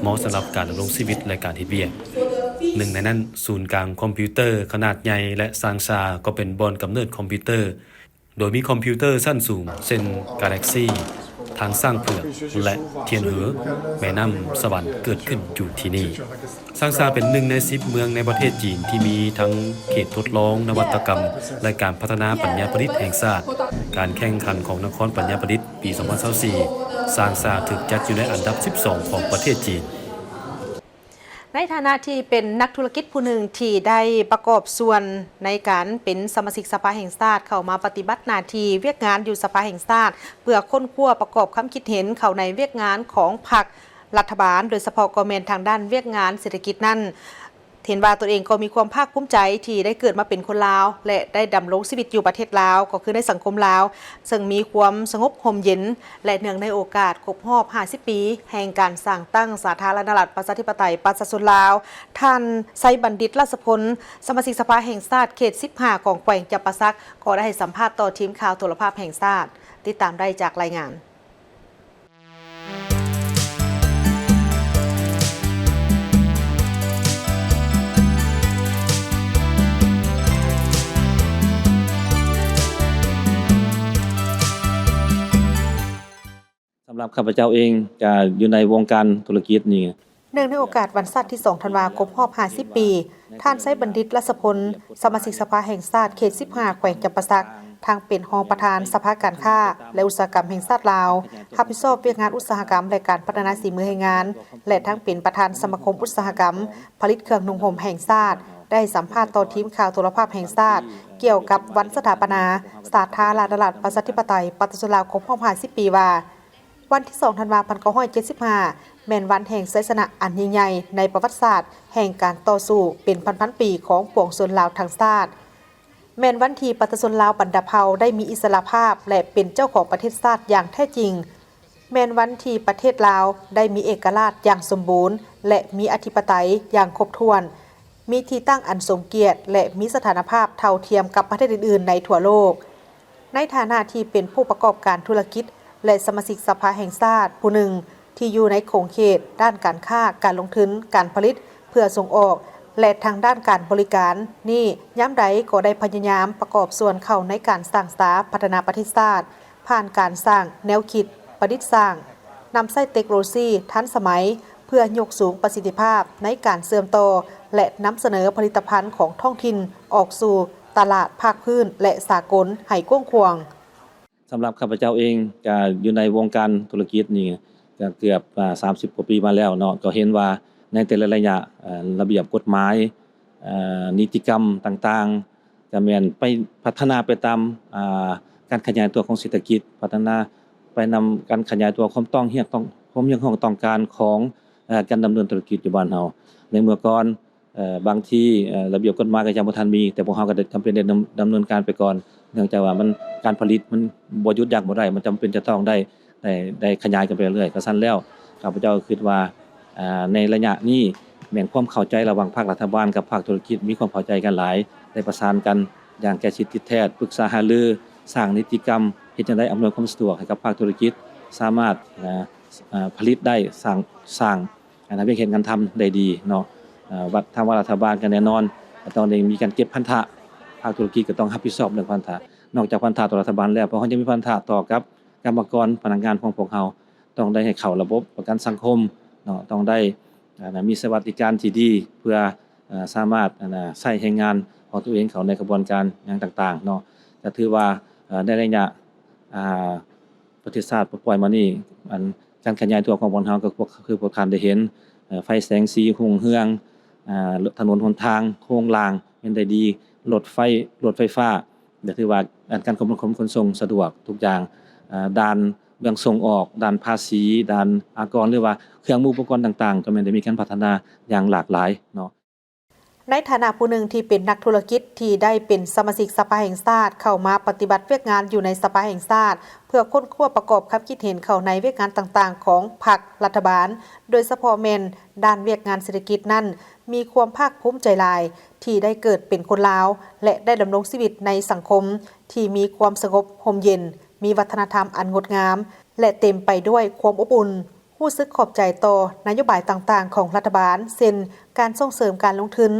เหมาะสำหรับการดำรงชีวิตและการเฮ็ดเวียกหนึ่งในนั้นศูนย์กลางคอมพิวเตอร์ขนาดใหญ่และซางซาก็เป็นบ่อนกำเนิดคอมพิวเตอร์โดยมีคอมพิวเตอร์ชั้นสูงเช่น Galaxy ทางสร้างเผือกและเทียนเหอแม่น้ำสวรรค์เกิดขึ้นอยู่ที่นี่ซางซาเป็นหนึ่งใน10เมืองในประเทศจีนที่มีทั้งเขตทดลองนวัตกรรมและการพัฒนาปัญญาประดิษฐ์แห่งชาติการแข่งขันของนครปัญญาประดิษฐ์ปี 2024ซางซาถูกจัดอยู่ในอันดับ12ของประเทศจีนในฐานะที่เป็นนักธุรกิจผู้หนึ่งที่ได้ประกอบส่วนในการเป็นสมาชิกสภาแห่งชาติเข้ามาปฏิบัติหน้าที่เวียกงานอยู่สภาแห่งชาติเพื่อค้นคว้าประกอบความคิดเห็นเข้าในเวียกงานของพรรครัฐบาลโดยเฉพาะกองแมนทางด้านเวียกงานเศรษฐกิจนั้นเห็นว่าตัวเองก็มีความภาคภูมิใจที่ได้เกิดมาเป็นคนลาวและได้ดำรงชีวิตอยู่ประเทศลาวก็คือในสังคมลาวซึ่งมีความสงบร่มเย็นและเนื่องในโอกาสครบรอบ50ปีแห่งการสร้างตั้งสาธารณรัฐประชาธิปไตยประชาชนลาวท่านไซบัณฑิตราชพลสมาชิกสภาแห่งชาติเขต15ของแขวงจำปาสักก็ได้ให้สัมภาษณ์ต่อทีมข่าวโทรภาพแห่งชาติติดตามได้จากรายงานสำหรับข้าพเจ้าเองจะอยู่ในวงการธุรกิจนี่เนื่องในโอกาสวันชาติที่2ธันวาคมรอบ50ปีท่านไซบัณฑิตราชพลสมาชิกสภาแห่งชาติเขต15แขวงจำปาสักทางเป็นรองประธานสภาการค้าและอุตสาหกรรมแห่งชาติลาวรับผิดชอบเวียกงานอุตสาหกรรมและการพัฒนาฝีมือแรงงานและทั้งเป็นประธานสมาคมอุตสาหกรรมผลิตเครื่องนุ่งห่มแห่งชาติได้สัมภาษณ์ต่อทีมข่าวโทรภาพแห่งชาติเกี่ยวกับวันสถาปนาสาธารณรัฐประชาธิปไตยประชาชนลาวครบรอบ50ปีว่าวันที่2ธันวาคม1975แม่นวันแห่งชัยชนะอันยิ่งใหญ่ในประวัติศาสตร์แห่งการต่อสู้เป็นพันๆปีของปวงชนลาวทั้งชาติแม่นวันที่ประชาชนลาวบรรดาเผ่าได้มีอิสรภาพและเป็นเจ้าของประเทศชาติอย่างแท้จริงแม่นวันที่ประเทศลาวได้มีเอกราชอย่างสมบูรณ์และมีอธิปไตยอย่างครบถ้วนมีที่ตั้งอันสมเกียรติและมีสถานภาพเท่าเทียมกับประเทศอื่นๆในทั่วโลกในฐานะที่เป็นผู้ประกอบการธุรกิจและสมาชิกสภาแห่งชาติผู้หนึ่งที่อยู่ในโขงเขตด้านการค้าการลงทุนการผลิตเพื่อส่งออกและทางด้านการบริการนี่ย้ำใดก็ได้พยายามประกอบส่วนเข้าในการสร้างสถาพัฒนาประเทศชาติผ่านการสร้างแนวคิดประดิษฐ์สร้างนำใช้เทคโนโลยีทันสมัยเพื่อยกสูงประสิทธิภาพในการเสริมต่อและนำเสนอผลิตภัณฑ์ของท้องถิ่นออกสู่ตลาดภาคพื้นและสากลให้กว้างขวางสำหรับข้าพเจ้าเองจะอยู่ในวงการธุรกิจนี่ก็เกือบ30กว่าปีมาแล้วเนาะก็เห็นว่าในแต่ละระยะระเบียบกฎหมายนิติกรรมต่างๆก็แม่นไปพัฒนาไปตามการขยายตัวของเศรษฐกิจพัฒนาไปนำการขยายตัวความต้องต้องการของการดำเนินธุรกิจอยู่บ้านเฮาในเมื่อก่อนบางที่ระเบียบกฎหมายก็ยังบ่ทันมีแต่พวกเฮาก็ได้จำเป็นได้ดำเนินการไปก่อนเนื่องจากว่ามันการผลิตมันบ่หยุดยั้งบ่ได้มันจำเป็นจะต้องได้ขยายกันไปเรื่อยๆก็ซั่นแล้วข้าพเจ้าคิดว่าในระยะนี้แม่นความเข้าใจระหว่างภาครัฐบาลกับภาคธุรกิจมีความเข้าใจกันหลายได้ประสานกันอย่างใกล้ชิดติดแท้ปรึกษาหารือสร้างนิติกรรมเฮ็ดจังได๋อำนวยความสะดวกให้กับภาคธุรกิจสามารถผลิตได้สร้างเวียกเฮ็ดงานทำได้ดีเนาะทางรัฐบาลก็แน่นอนต้องได้มีการเก็บพันธะภาคธุรกิจก็ต้องรับผิดชอบเรื่องพันธะนอกจากพันธะต่อรัฐบาลแล้วเพราะเขาจะมีพันธะต่อกับกรรมกรพนักงานของพวกเราต้องได้ให้เข้าระบบประกันสังคมเนาะต้องได้มีสวัสดิการที่ดีเพื่อสามารถใช้แรงงานของตัวเองเข้าในกระบวนการอย่างต่างๆเนาะก็ถือว่า ในระยะประวัติศาสตร์ปล่อยมานี่อันการขยายตัวของบ้านเฮาก็คือพวกท่านได้เห็นไฟแสงสีรุ่งเรืองถนนหนทางโครงรางเป็นได้ดีรถไฟฟ้าก็ถือว่าการขนส่งสะดวกทุกอย่างด้านเรื่องส่งออกด้านภาษีด้านอากรหรือว่าเครื่องมืออุปกรณ์ต่างๆก็แม่นได้มีการพัฒนาอย่างหลากหลายเนาะในฐานะผู้หนึ่งที่เป็นนักธุรกิจที่ได้เป็นสมาชิกสภาแห่งชาติเข้ามาปฏิบัติเวียกงานอยู่ในสภาแห่งชาติเพื่อค้นคว้าประกอบความคิดเห็นเข้าในเวียกงานต่างๆของพรรครัฐบาลโดยเฉพาะแม่นด้านเวียกงานเศรษฐกิจนั้นมีความภาคภูมิใจหลายที่ได้เกิดเป็นคนลาวและได้ดำรงชีวิตในสังคมที่มีความสงบร่มเย็นมีวัฒนธรรมอันงดงามและเต็มไปด้วยความอบอุ่นรู้สึกขอบใจต่อนโยบายต่างๆของรัฐบาลเช่นการส่งเสริมการลงทุน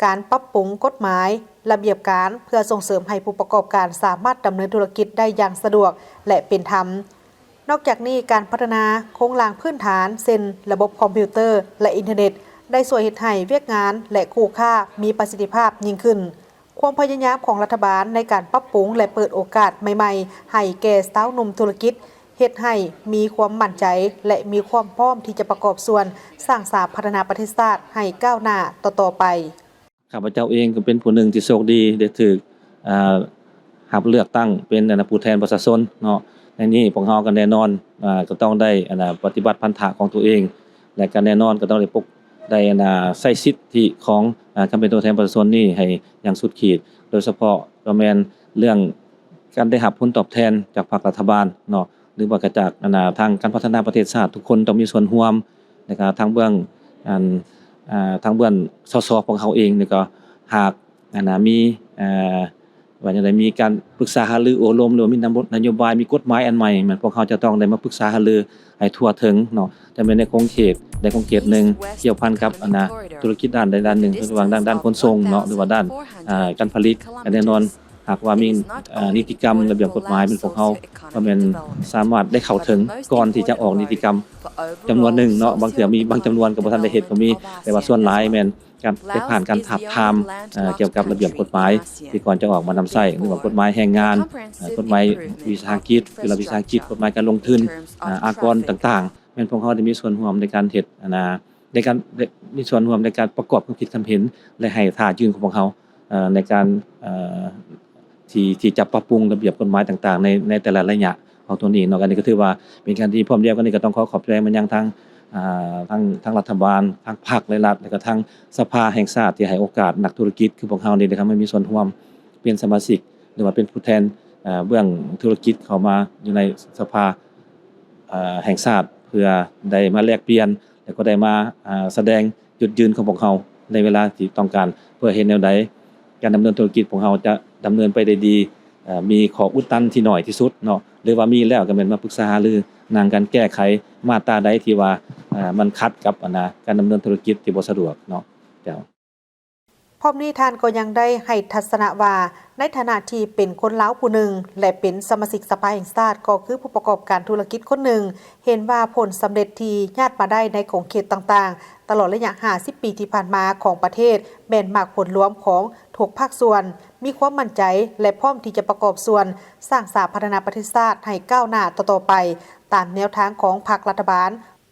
การปรับปรุงกฎหมายระเบียบการเพื่อส่งเสริมให้ผู้ประกอบการสามารถดำเนินธุรกิจได้อย่างสะดวกและเป็นธรรมนอกจากนี้การพัฒนาโครงสร้างพื้นฐานเช่นระบบคอมพิวเตอร์และอินเทอร์เน็ตได้ช่วยเฮ็ดให้เวียกงานและคู่ค่ามีประสิทธิภาพยิ่งขึ้นความพยายามของรัฐบาลในการปรับปรุงและเปิดโอกาสใหม่ๆให้แก่สาวหนุ่มธุรกิจเฮ็ดให้มีความมั่นใจและมีความพร้อมที่จะประกอบส่วนสร้างสรรค์พัฒนาประเทศชาติให้ก้าวหน้าต่อไปข้าพเจ้าเองก็เป็นผู้หนึ่งที่โชคดีได้ถูกรับเลือกตั้งเป็นผู้แทนประชาชนเนาะในนี้พวกเฮาก็แน่นอนก็ต้องได้ปฏิบัติพันธะของตัวเองและก็แน่นอนก็ต้องได้ใช้สิทธิของการเป็นตัวแทนประชาชนนี่ให้อย่างสุดขีดโดยเฉพาะก็แม่นเรื่องการได้รับผลตอบแทนจากภาครัฐบาลเนาะหรือว่าก็จากทางการพัฒนาประเทศชาติทุกคนต้องมีส่วนร่วมนะครับทางเบื้องทางเบื้องสสของเขาเองนี่ก็หากมีว่าจังได๋มีการปรึกษาหารืออบรมหรือมีนโยบายมีกฎหมายอันใหม่มันพวกเขาจะต้องได้มาปรึกษาหารือให้ทั่วถึงเนาะแต่ในคงเขตหนึ่งเกี่ยวพันกับธุรกิจด้านหนึ่งคือว่าด้านขนส่งเนาะหรือว่าด้านการผลิตแน่นอนหากว่ามีนิติกรรมระเบียบกฎหมายเป็นพวกเขาก็แม่นสามารถได้เข้าถึงก่อนที่จะออกนิติกรรมจำนวนหนึ่งเนาะบางเทื่อมีบางจำนวนก็บ่ทันได้เฮ็ดก็มีแต่ว่าส่วนหลายแม่นการได้ผ่านการทาบทามเกี่ยวกับระเบียบกฎหมายที่ก่อนจะออกมานำใช้หรือว่ากฎหมายแรงงานกฎหมายวิสาหกิจคือวิสาหกิจกฎหมายการลงทุนอากรต่างๆแม่นพวกเขาได้มีส่วนร่วมในการเฮ็ดในการมีส่วนร่วมในการประกอบความคิดความเห็นและให้ท่ายืนของพวกเขาในการที่จะปรับปรุงระเบียบกฎหมายต่างๆในแต่ละระยะของตัวนี้เนาะอันนี้ก็ถือว่าเป็นการที่พร้อมเดียวกันนี้ก็ต้องขอบใจมันยังทางรัฐบาลทางภาครัฐแล้วก็ทางสภาแห่งชาติที่ให้โอกาสนักธุรกิจคือพวกเรานี่นะครับให้มีส่วนร่วมเป็นสมาชิกหรือว่าเป็นผู้แทนเบื้องธุรกิจเข้ามาอยู่ในสภาแห่งชาติเพื่อได้มาแลกเปลี่ยนแล้วก็ได้มาแสดงจุดยืนของพวกเราในเวลาที่ต้องการเพื่อเห็นแนวใดการดำเนินธุรกิจของเราจะดำเนินไปได้ดีมีข้ออุดตันที่น้อยที่สุดเนาะหรือว่ามีแล้วก็แม่นมาปรึกษาหารือนางการแก้ไขมาตราใดที่ว่ามันขัดกับการดำเนินธุรกิจที่บ่สะดวกเนาะเจ้าพร้อมนี้ท่านก็ยังได้ให้ทัศนะว่าในฐานะที่เป็นคนลาวผู้หนึ่งและเป็นสมาชิกสภาแห่งชาติก็คือผู้ประกอบการธุรกิจคนหนึ่งเห็นว่าผลสำเร็จที่ญาติมาได้ในของเขตต่างๆตลอดระยะ50 ปีที่ผ่านมาของประเทศแม่นมากผลรวมของทุกภาคส่วนมีความมั่นใจและพร้อมที่จะประกอบส่วนสร้างสรรค์พัฒนาประเทศชาติให้ก้าวหน้าต่อไปตามแนวทางของพรรครัฐบาล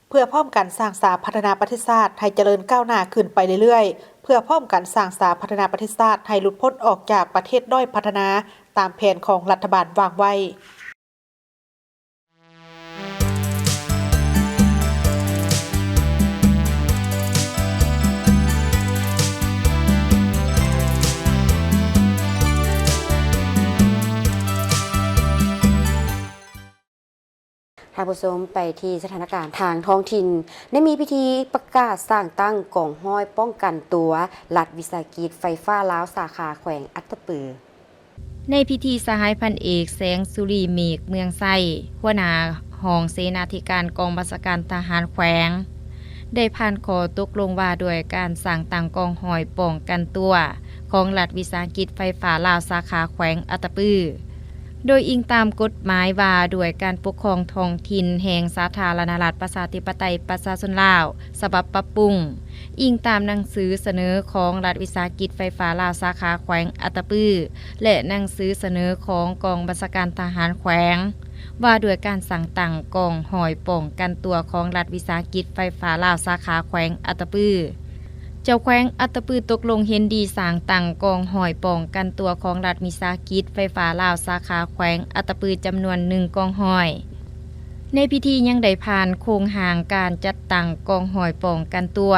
เพื่อพร้อมกันสร้างสรรค์พัฒนาประเทศชาติให้เจริญก้าวหน้าขึ้นไปเรื่อยๆเพื่อพร้อมกันสร้างสรรค์พัฒนาประเทศชาติให้หลุดพ้นออกจากประเทศด้อยพัฒนาตามแผนของรัฐบาลวางไว้ ท่านผู้ชมไปที่สถานการณ์ทางท้องถิ่นได้มีพิธีประกาศสร้างตั้งกองห้อยป้องกันตัวรัฐวิสาหกิจไฟฟ้าลาวสาขาแขวงอัตตปือในพิธีสหายพันเอกแสงสุรีเมฆเมืองไส้หัวหน้าห้องเสนาธิการกองบัญชาการทหารแขวงได้ผ่านขอตกลงว่าด้วยการสร้างตั้งกองห้อยป้องกันตัวของรัฐวิสาหกิจไฟฟ้าลาวสาขาแขวงอัตตปือโดยอิงตามกฎหมายว่าด้วยการปกครองท้องถิ่นแห่งสาธารณรัฐประชาธิปไตยประชาชนลาวฉบับปรับปรุง อิงตามหนังสือเสนอของรัฐวิสาหกิจไฟฟ้าลาวสาขาแขวงอัตตปือและหนังสือเสนอของกองบัญชาการทหารแขวงว่าด้วยการสั่งตั้งกองหอยป้องกันตัวของรัฐวิสาหกิจไฟฟ้าลาวสาขาแขวงอัตตปือเจ้าแขวงอัตตปือตกลงเห็นดีสร้างตั้งกองหอยป้องกันตัวของรัฐวิสาหกิจไฟฟ้าลาวสาขาแขวงอัตตปือจำนวน1กองหอยในพิธียังได้ผ่านโครงหางการจัดตั้งกองหอยป้องกันตัว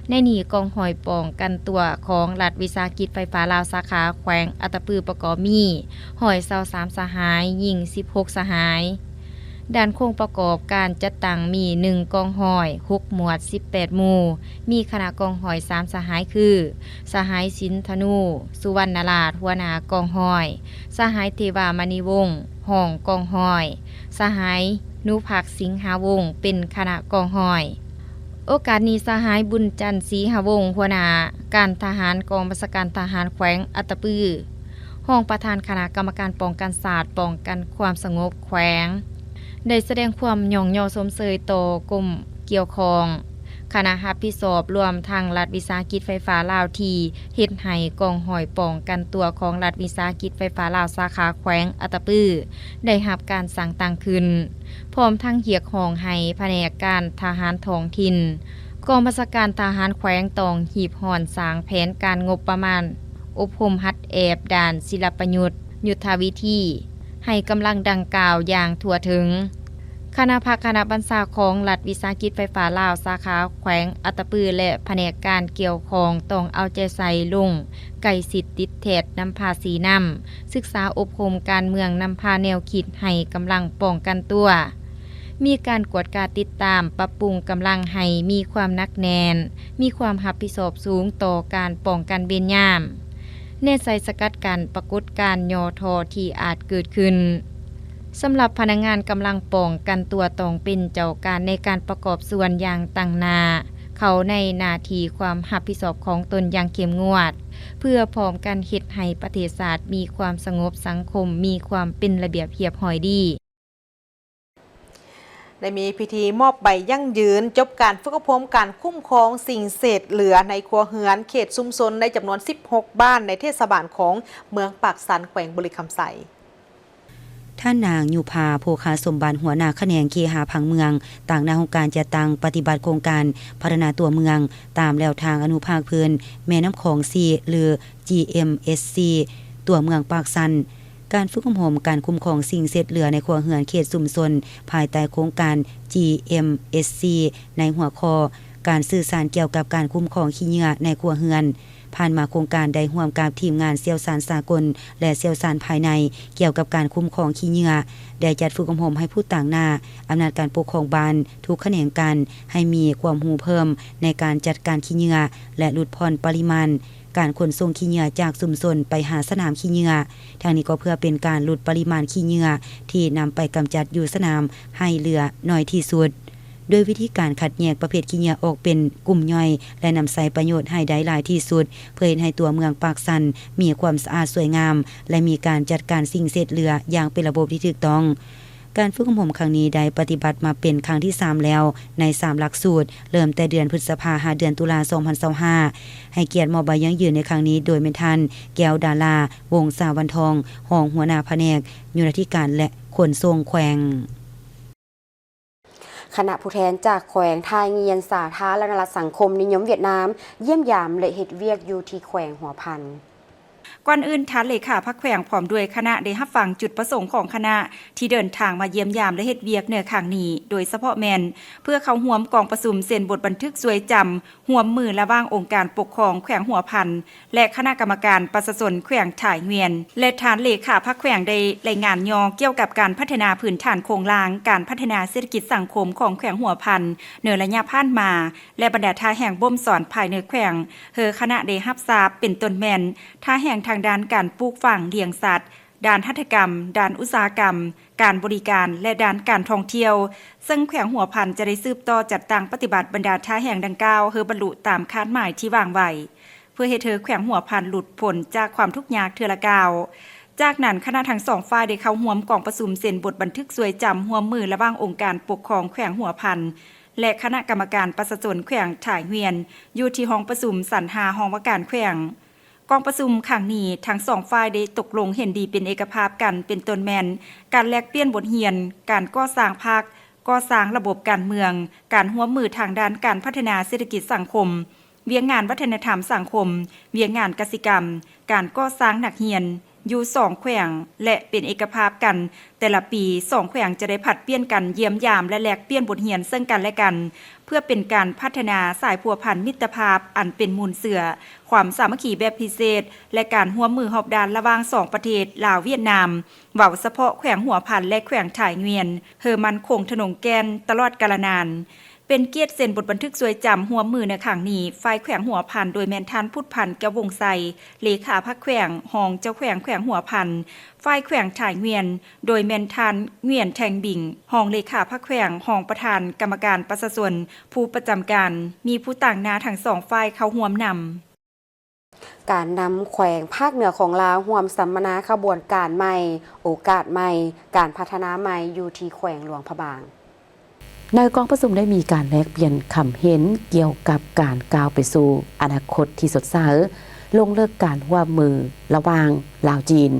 ในนี้กองหอยป้องกันตัวของรัฐวิสาหกิจไฟฟ้าลาวสาขาแขวงอัตตปือประกอบมีหอย23สหายยิง16สหายด้านโครงประกอบการจัดตั้งมี1กองหอย6หมวด18หมู่มีคณะกองหอย3สหายคือสหายสินธนูสุวรรณราชหัวหน้ากองหอยสหายเทวามณีวงศ์ห้องกองหอยสหายนุภักสิงหาวงศ์เป็นคณะกองหอยโอกาสนี้สหายบุญจันทร์ศรีหวงศ์หัวหน้าการทหารกองบัญชาการทหารแขวงอัตตปือห้องประธานคณะกรรมการป้องกันศาสตร์ป้องกันความสงบแขวงได้แสดงความย่องยอสมเสยต่อกรมเกี่ยวข้องคณะรับผิดชอบรวมทางรัฐวิสาหกิจไฟฟ้าลาวที่เฮ็ดให้กองหอยป้องกันตัวของรัฐวิสาหกิจไฟฟ้าลาวสาขาแขวงอัตตปือได้รับการสั่งตั้งขึ้นพร้อมทั้งเรียกร้องให้แผนกการทหารท้องถิ่นกองบัญชาการทหารแขวงต้องหีบห่อนสร้างแผนการงบประมาณอบรมหัดแอบด่านศิลปยุทธยุทธวิธีให้กำลังดังกล่าวอย่างทั่วถึงคณะพักคณะบัญชาของรัฐวิสาหกิจไฟฟ้าลาวสาขาแขวงอัตตปือและแผนกการเกี่ยวข้องต้องเอาใจใส่ลงไก่สิทธิ์ติดแทดนำภาษีนำศึกษาอบรมการเมืองนำพาแนวคิดให้กำลังป้องกันตัวมีการกวดการติดตามปรับปรุงกำลังให้มีความหนักแน่นมีความรับผิดชอบสูงต่อการป้องกันเบญยามเนตรใส่สกัดกันปรากฏการณ์ยอทอที่อาจเกิดขึ้นสำหรับพนักงานกำลังป้องกันตัวต้องเป็นเจ้าการในการประกอบส่วนอย่างตั้งหน้าเขาในหน้าที่ความรับผิดชอบของตนอย่างเข้มงวดเพื่อพร้อมกันเฮ็ดให้ประเทศชาติมีความสงบสังคมมีความเป็นระเบียบเรียบร้อยดีได้มีพิธีมอบใบยั่งยืนจบการฝึกอบรมการคุ้มครองสิ่งเศษเหลือในครัวเรือนเขตชุมชนในจำนวน16บ้านในเทศบาลของเมืองปากสันแขวงบุรีคำไสท่านนางยุพาโภคาสมบัติหัวหน้าแขนงเคหาผังเมืองต่างหน้าองค์การจัดตั้งปฏิบัติโครงการพัฒนาตัวเมืองตามแนวทางอนุภาคพื้นแม่น้ำของซีหรือ GMSC ตัวเมืองปากสันการฝึกอบรมการคุ้มครองสิ่งเศษเหลือในครัวเรือนเขตชุมชนภายใต้โครงการ GMSC ในหัวข้อการสื่อสารเกี่ยวกับการคุ้มครองขี้เหงื่อในครัวเรือนผ่านมาโครงการได้ร่วมกับทีมงานเชี่ยวชาญสากลและเชี่ยวชาญภายในเกี่ยวกับการคุ้มครองขี้เหงื่อได้จัดฝึกอบรมให้ผู้ต่างหน้าอำนาจการปกครองบ้านทุกแขนงการให้มีความรู้เพิ่มในการจัดการขี้เหงื่อและลดผ่อนปริมาณการขนส่งขี้เหงื่อจากชุมชนไปหาสนามขี้เหงื่อทางนี้ก็เพื่อเป็นการลดปริมาณขี้เหงื่อที่นำไปกำจัดอยู่สนามให้เหลือน้อยที่สุดด้วยวิธีการคัดแยกประเภทขี้เหงื่อออกเป็นกลุ่มย่อยและนำใส่ประโยชน์ให้ได้หลายที่สุดเพื่อให้ตัวเมืองปากสันมีความสะอาดสวยงามและมีการจัดการสิ่งเศษเหลืออย่างเป็นระบบที่ถูกต้องการฝึกอบรมครั้งนี้ได้ปฏิบัติมาเป็นครั้งที่3แล้วใน3หลักสูตรเริ่มแต่เดือนพฤษภาคมเดือนตุลาคม2025ให้เกียรติมอบใบยั่งยืนในครั้งนี้โดยเมทันแก้วดาราวงศ์สาวันทองรองหัวหน้าแผนกยุทธธิการและขนส่งแขวงคณะผู้แทนจากแขวงทายเงียนสาธารณรัฐสังคมนิยมเวียดนามเยี่ยมยามและเฮ็ดเวียกอยู่ที่แขวงหัวพันก่อนอื่นท่านเลขาพรรคแขวงพร้อมด้วยคณะได้รับฟังจุดประสงค์ของคณะที่เดินทางมาเยี่ยมยามและเฮ็ดเวียกในครั้งนี้โดยเฉพาะแม่นเพื่อเข้าร่วมกองประชุมเซ็นบทบันทึกสวยจำร่วมมือระหว่างองค์การปกครองแขวงหัวพันและคณะกรรมการประชาชนแขวงถ่ายเวียนและท่านเลขาพรรคแขวงได้รายงานย่อเกี่ยวกับการพัฒนาพื้นฐานโครงสร้างการพัฒนาเศรษฐกิจสังคมของแขวงหัวพันในระยะผ่านมาและบรรดาท่าแห่งบ่มสอนภายในแขวงคณะได้รับทราบเป็นต้นแม่นท่าแห่งทางด้านการปลูกฝังเลี้ยงสัตว์ด้านหัตถกรรมด้านอุตสาหกรรมการบริการและด้านการท่องเที่ยวซึ่งแขวงหัวพันจะได้สืบต่อจัดตั้งปฏิบัติบรรดาท่าแห่งดังกล่าวบรรลุตามคาดหมายที่วางไว้เพื่อให้แขวงหัวพันหลุดพ้นจากความทุกข์ยากเทื่อละก้าวจากนั้นคณะทั้งสองฝ่ายได้เข้าร่วมกองประชุมเซ็นบทบันทึกสวยจำร่วมมือระหว่างองค์การปกครองแขวงหัวพัน และคณะกรรมการประชาชนแขวงถ่ายเวียนอยู่ที่ห้องประชุมสรรหาห้องว่าการแขวงกองประชุมครั้งนี้ทั้งสองฝ่ายได้ตกลงเห็นดีเป็นเอกภาพกันเป็นต้นแม่นการแลกเปลี่ยนบทเรียนการก่อสร้างพรรคก่อสร้างระบบการเมืองการร่วมมือทางด้านการพัฒนาเศรษฐกิจสังคมเวียงงานวัฒนธรรมสังคมเวียงงานกสิกรรมการก่อสร้างนักเรียนอยู่2แขวงและเป็นเอกภาพกันแต่ละปี2แขวงจะได้ผัดเปลี่ยนกันเยี่ยมยามและแลกเปลี่ยนบทเรียนซึ่งกันและกันเพื่อเป็นการพัฒนาสายพัวพันมิตรภาพอันเป็นมูลเสือความสามัคคีแบบพิเศษและการร่วมมือหอบดานระหว่าง2ประเทศลาวเวียดนามเว้าเฉพาะแขวงหัวพันและแขวงถ่ายเวียนเฮอมันคงถนนแกนตลอดกาลนานเป็นเกียรติเซ็นบทบันทึกสวยจำหัวมือในครั้งนี้ฝ่ายแขวงหัวพันโดยแมนทันพุทธพันธ์แก้ววงไซเลขาพักแขวงหองเจ้าแขวงหัวพันฝ่ายแขวงถ่ายเวียนโดยแมนทันเวียนแทงบิ่งหองเลขาพักแขวงหองประธานกรรมการประชาชนผู้ประจำการมีผู้ต่างหน้าทั้งสองฝ่ายเข้าร่วมนำการนำแขวงภาคเหนือของลาวร่วมสัมมนาขบวนการใหม่โอกาสใหม่การพัฒนาใหม่อยู่ที่แขวงหลวงพระบางในกองประชุมได้มีการแลกเปลี่ยนคำเห็นเกี่ยวกับการก้าวไปสู่อนาคตที่สดใสลงเลิกการร่วมมือระหว่างลาวจีน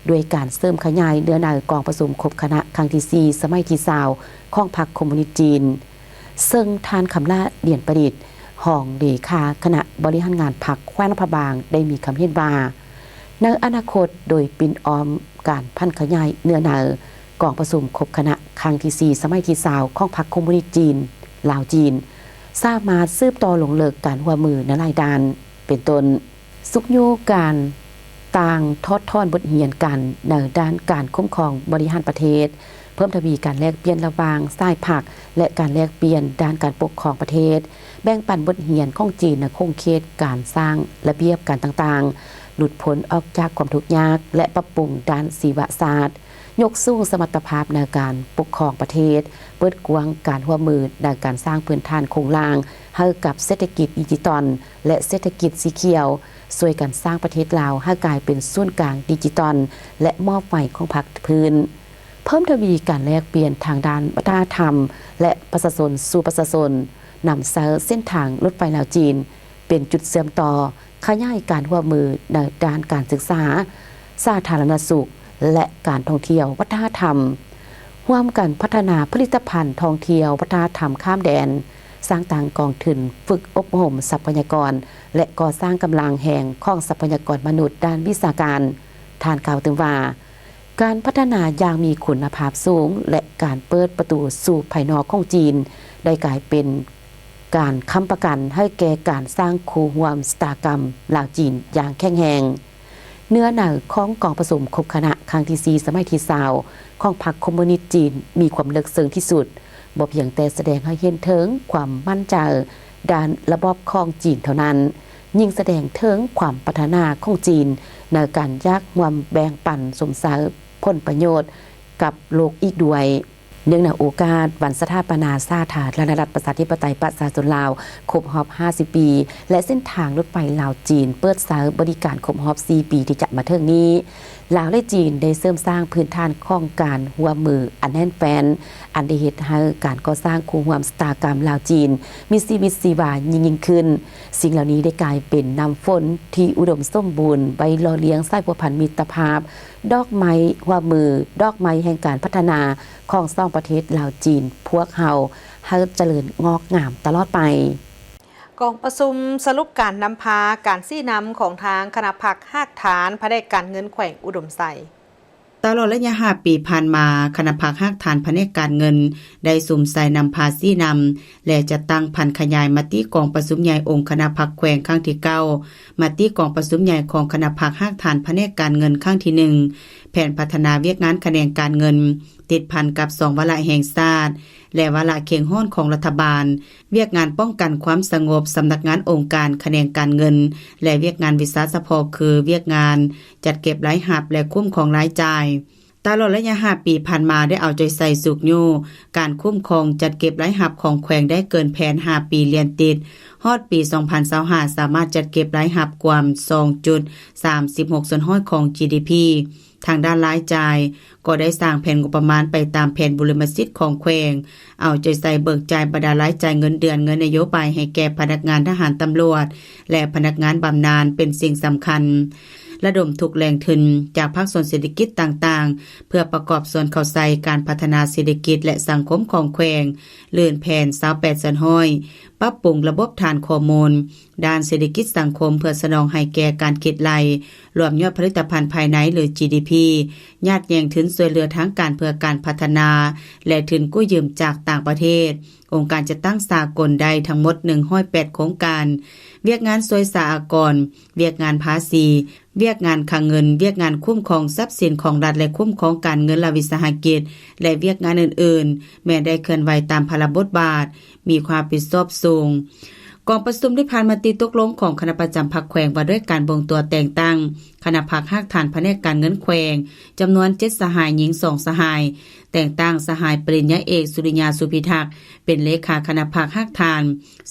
ด้วยการเสริมขยายเนื้อหนังกองประชุมครบคณะครั้งที่4สมัยที่20ของพรรคคอมมิวนิสต์จีนซึ่งทานคำละเดียนประดิษฐ์หองเลขาคณะบริหารงานพรรคแขวงพระบางได้มีคำเห็นว่าในอนาคตโดยปิ่นออมการพันขยายเนื้อหนังกองประชุมครบคณะครั้งที่4สมัยที่20ของพรรคคอมมิวนิสต์จีนลาวจีนสามารถสืบต่อลงเลิกการร่วมมือในหลายด้านเป็นต้นสุขโยการต่างทอดทอนบทเรียนกันในด้านการคุ้มครองบริหารประเทศเพิ่มทวีการแลกเปลี่ยนระหว่างสายพรรคและการแลกเปลี่ยนด้านการปกครองประเทศแบ่งปันบทเรียนของจีนในคงเขตการสร้างระเบียบการต่างๆหลุดพ้นออกจากความทุกข์ยากและปรับปรุงด้านศิลปศาสตร์ยกสู้สมรรถภาพในการปกครองประเทศเปิดกว้างการร่วมมือในการสร้างพื้นฐานโครงสร้างให้กับเศรษฐกิจดิจิตอลและเศรษฐกิจสีเขียวช่วยกันสร้างประเทศลาวให้กลายเป็นศูนย์กลางดิจิตอลและมอบใหม่ของพรรคพื้นเพิ่มทวีการแลกเปลี่ยนทางด้านวัฒนธรรมและประชาชนสู่ประชาชนนำเส้นทางรถไฟลาวจีนเป็นจุดเชื่อมต่อขยายการร่วมมือในด้านการศึกษาสาธารณสุขและการท่องเที่ยววัฒนธรรมร่วมกันพัฒนาผลิตภัณฑ์ท่องเที่ยววัฒนธรรมข้ามแดนสร้างต่างกองทุนฝึกอบรมทรัพยากรและก่อสร้างกำลังแห่งของทรัพยากรมนุษย์ด้านวิชาการทานกล่าวถึงว่าการพัฒนาอย่างมีคุณภาพสูงและการเปิดประตูสู่ภายนอกของจีนได้กลายเป็นการค้ำประกันให้แก่การสร้างคู่ร่วมสตากรรมลาวจีนอย่างแข็งแรงเนื้อหนังของกองประชุมครบคณะครั้งที่4สมัยที่20ของพรรคคอมมิวนิสต์จีนมีความลึกซึ้งที่สุดบ่เพียงแต่แสดงให้เห็นถึงความมั่นใจด้านระบอบของจีนเท่านั้นยิ่งแสดงถึงความพัฒนาของจีนในการยักร่วมแบ่งปันสมสารผลประโยชน์กับโลกอีกด้วยเนื่องในโอกาสวันสถาปนาสาธารณรัฐประชาธิปไตยประชาชนลาวครบรอบ50 ปีและเส้นทางรถไฟลาวจีนเปิดใช้บริการครบรอบ4 ปีที่จะมาถึงนี้ลาวและจีนได้เสริมสร้างพื้นฐานของการร่วมมืออันแน่นแฟ้นอันได้เฮ็ดให้การก่อสร้างคู่ร่วมสตากรรมลาวจีนมีชีวิตชีวายิ่งขึ้นสิ่งเหล่านี้ได้กลายเป็นน้ำฝนที่อุดมสมบูรณ์ไว้หล่อเลี้ยงสายพันธุ์มิตรภาพดอกไม้ร่วมมือดอกไม้แห่งการพัฒนาของสองประเทศลาวจีนพวกเฮาให้เจริญงอกงามตลอดไปกองประชุมสรุปการนำพาการซี่นำของทางคณะพรรคหากฐานภายในการเงินแขวงอุดมไซตลอดระยะ5 ปีผ่านมาคณะพรรคหากฐานภายในการเงินได้สุ่มใส่นำพาซี่นำและจะตั้งพันขยายมติกองประชุมใหญ่องค์คณะพรรคแขวงครั้งที่9มติกองประชุมใหญ่ของคณะพรรคหากฐานภายในการเงินครั้งที่1แผนพัฒนาเวียกงานคะแนนการเงินติดพันกับ2วาระแห่งชาติและวาระเข่งห้อนของรัฐบาลเวียกงานป้องกันความสงบสำนักงานองค์การคะแนนการเงินและเวียกงานวิสาสะพอคือเวียกงานจัดเก็บรายรับและคุ้มครองรายจ่ายตลอดระยะ5 ปีผ่านมาได้เอาใจใส่สุกยู่การคุ้มครองจัดเก็บรายรับของแขวงได้เกินแผน5 ปีเรียนติดฮอดปี 2025สามารถจัดเก็บรายรับกว่า 2.36% ของ GDP ทางด้านรายจ่ายก็ได้สร้างแผนงบประมาณไปตามแผนบุรณสิทธิ์ของแขวงเอาใจใส่เบิกจ่ายบรรดารายจ่ายเงินเดือนเงินนโยบายให้แก่พนักงานทหารตำรวจและพนักงานบำนาญเป็นสิ่งสำคัญระดมทุกแรงทุนจากภาคส่วนเศรษฐกิจต่างๆเพื่อประกอบส่วนเข้าใส่การพัฒนาเศรษฐกิจและสังคมของแขวงเลื่อนแผน28 สันห้อยปรับปรุงระบบฐานข้อมูลด้านเศรษฐกิจสังคมเพื่อสนองให้แก่การคิดไล่รวมยอดผลิตภัณฑ์ภายในหรือ GDP ญาติแยงทุนช่วยเหลือทั้งการเพื่อการพัฒนาและทุนกู้ยืมจากต่างประเทศองค์การจะตั้งสากลได้ทั้งหมด108โครงการเวียกงานสวยสหกรณ์เวียกงานภาษีเวียกงานคลังเงินเวียกงานคุ้มครองทรัพย์สินของรัฐและคุ้มครองการเงินและวิสาหกิจและเวียกงานอื่นๆแม้ได้เคลื่อนไหวตามพระบทบาทมีความผิดชอบสูงกองประชุมได้ผ่านมติตกลงของคณะประจำพรรคแขวงว่าด้วยการบ่งตัวแต่งตั้งคณะพรรคหากฐานแผนกการเงินแขวงจำนวน7สหายหญิง2สหายแต่งตั้งสหายปริญญาเอกสุริยาสุพิทักษ์เป็นเลขาคณะพรรคหากฐาน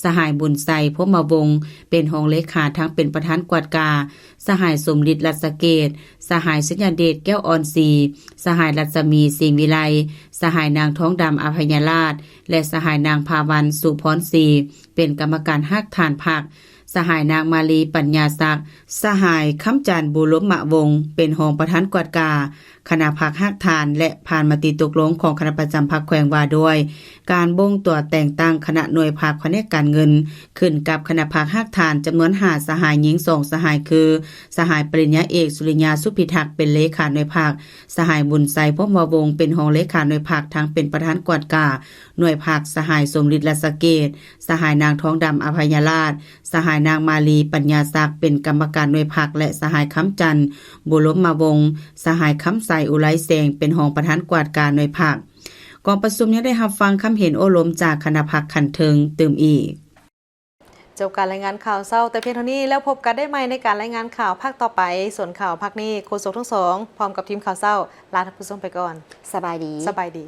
สหายบุญไสพรหมวงศ์เป็นรองเลขาทั้งเป็นประธานกวาดกาสหายสมฤทธิ์รัศเกตสหายสัญญาเดชแก้วอ่อนศรีสหายรัศมีสิงห์วิไลสหายนางท้องดำอภัยราชและสหายนางภาวันสุพรศรีเป็นกรรมการหากฐานพรรคสหายนางมาลีปัญญาศักดิ์สหายคำจันทร์บุรมะวงศ์เป็นรองประธานกวาดกาคณะพรรคหากฐานและผ่านมติตกลงของคณะประจำพรรคแขวงว่าด้วยการบ่งตัวแต่งตั้งคณะหน่วยภาคแผนกการเงินขึ้นกับคณะพรรคหากฐานจำนวน5สหายหญิง2สหายคือสหายปริญญาเอกสุริยาสุพิทักษ์เป็นเลขาหน่วยภาคสหายบุญไสพรหมวงศ์เป็นรองเลขาหน่วยภาคทั้งเป็นประธานกวาดกาหน่วยภาคสหายสมฤทธิ์รัศเกตสหายนางท้องดำอภัยราชสหายนางมาลีปัญญาศักดิ์เป็นกรรมการหน่วยภาคและสหายคำจันทร์บุรมวงศ์สหายคำใสอุไรแสงเป็นรองประธานกวาดกาหน่วยภาคกองประชุมยังได้รับฟังคำเห็นโอลมจากคณะพรรคคันเทิงตื่มอีกจบการรายงานข่าวเศร้าแต่เพียงเท่านี้แล้วพบกันได้ใหม่ในการรายงานข่าวภาคต่อไปส่วนข่าวภาคนี้โฆษกทั้งสองพร้อมกับทีมข่าวเศร้าลาท่านผู้ชมไปก่อนสบายดี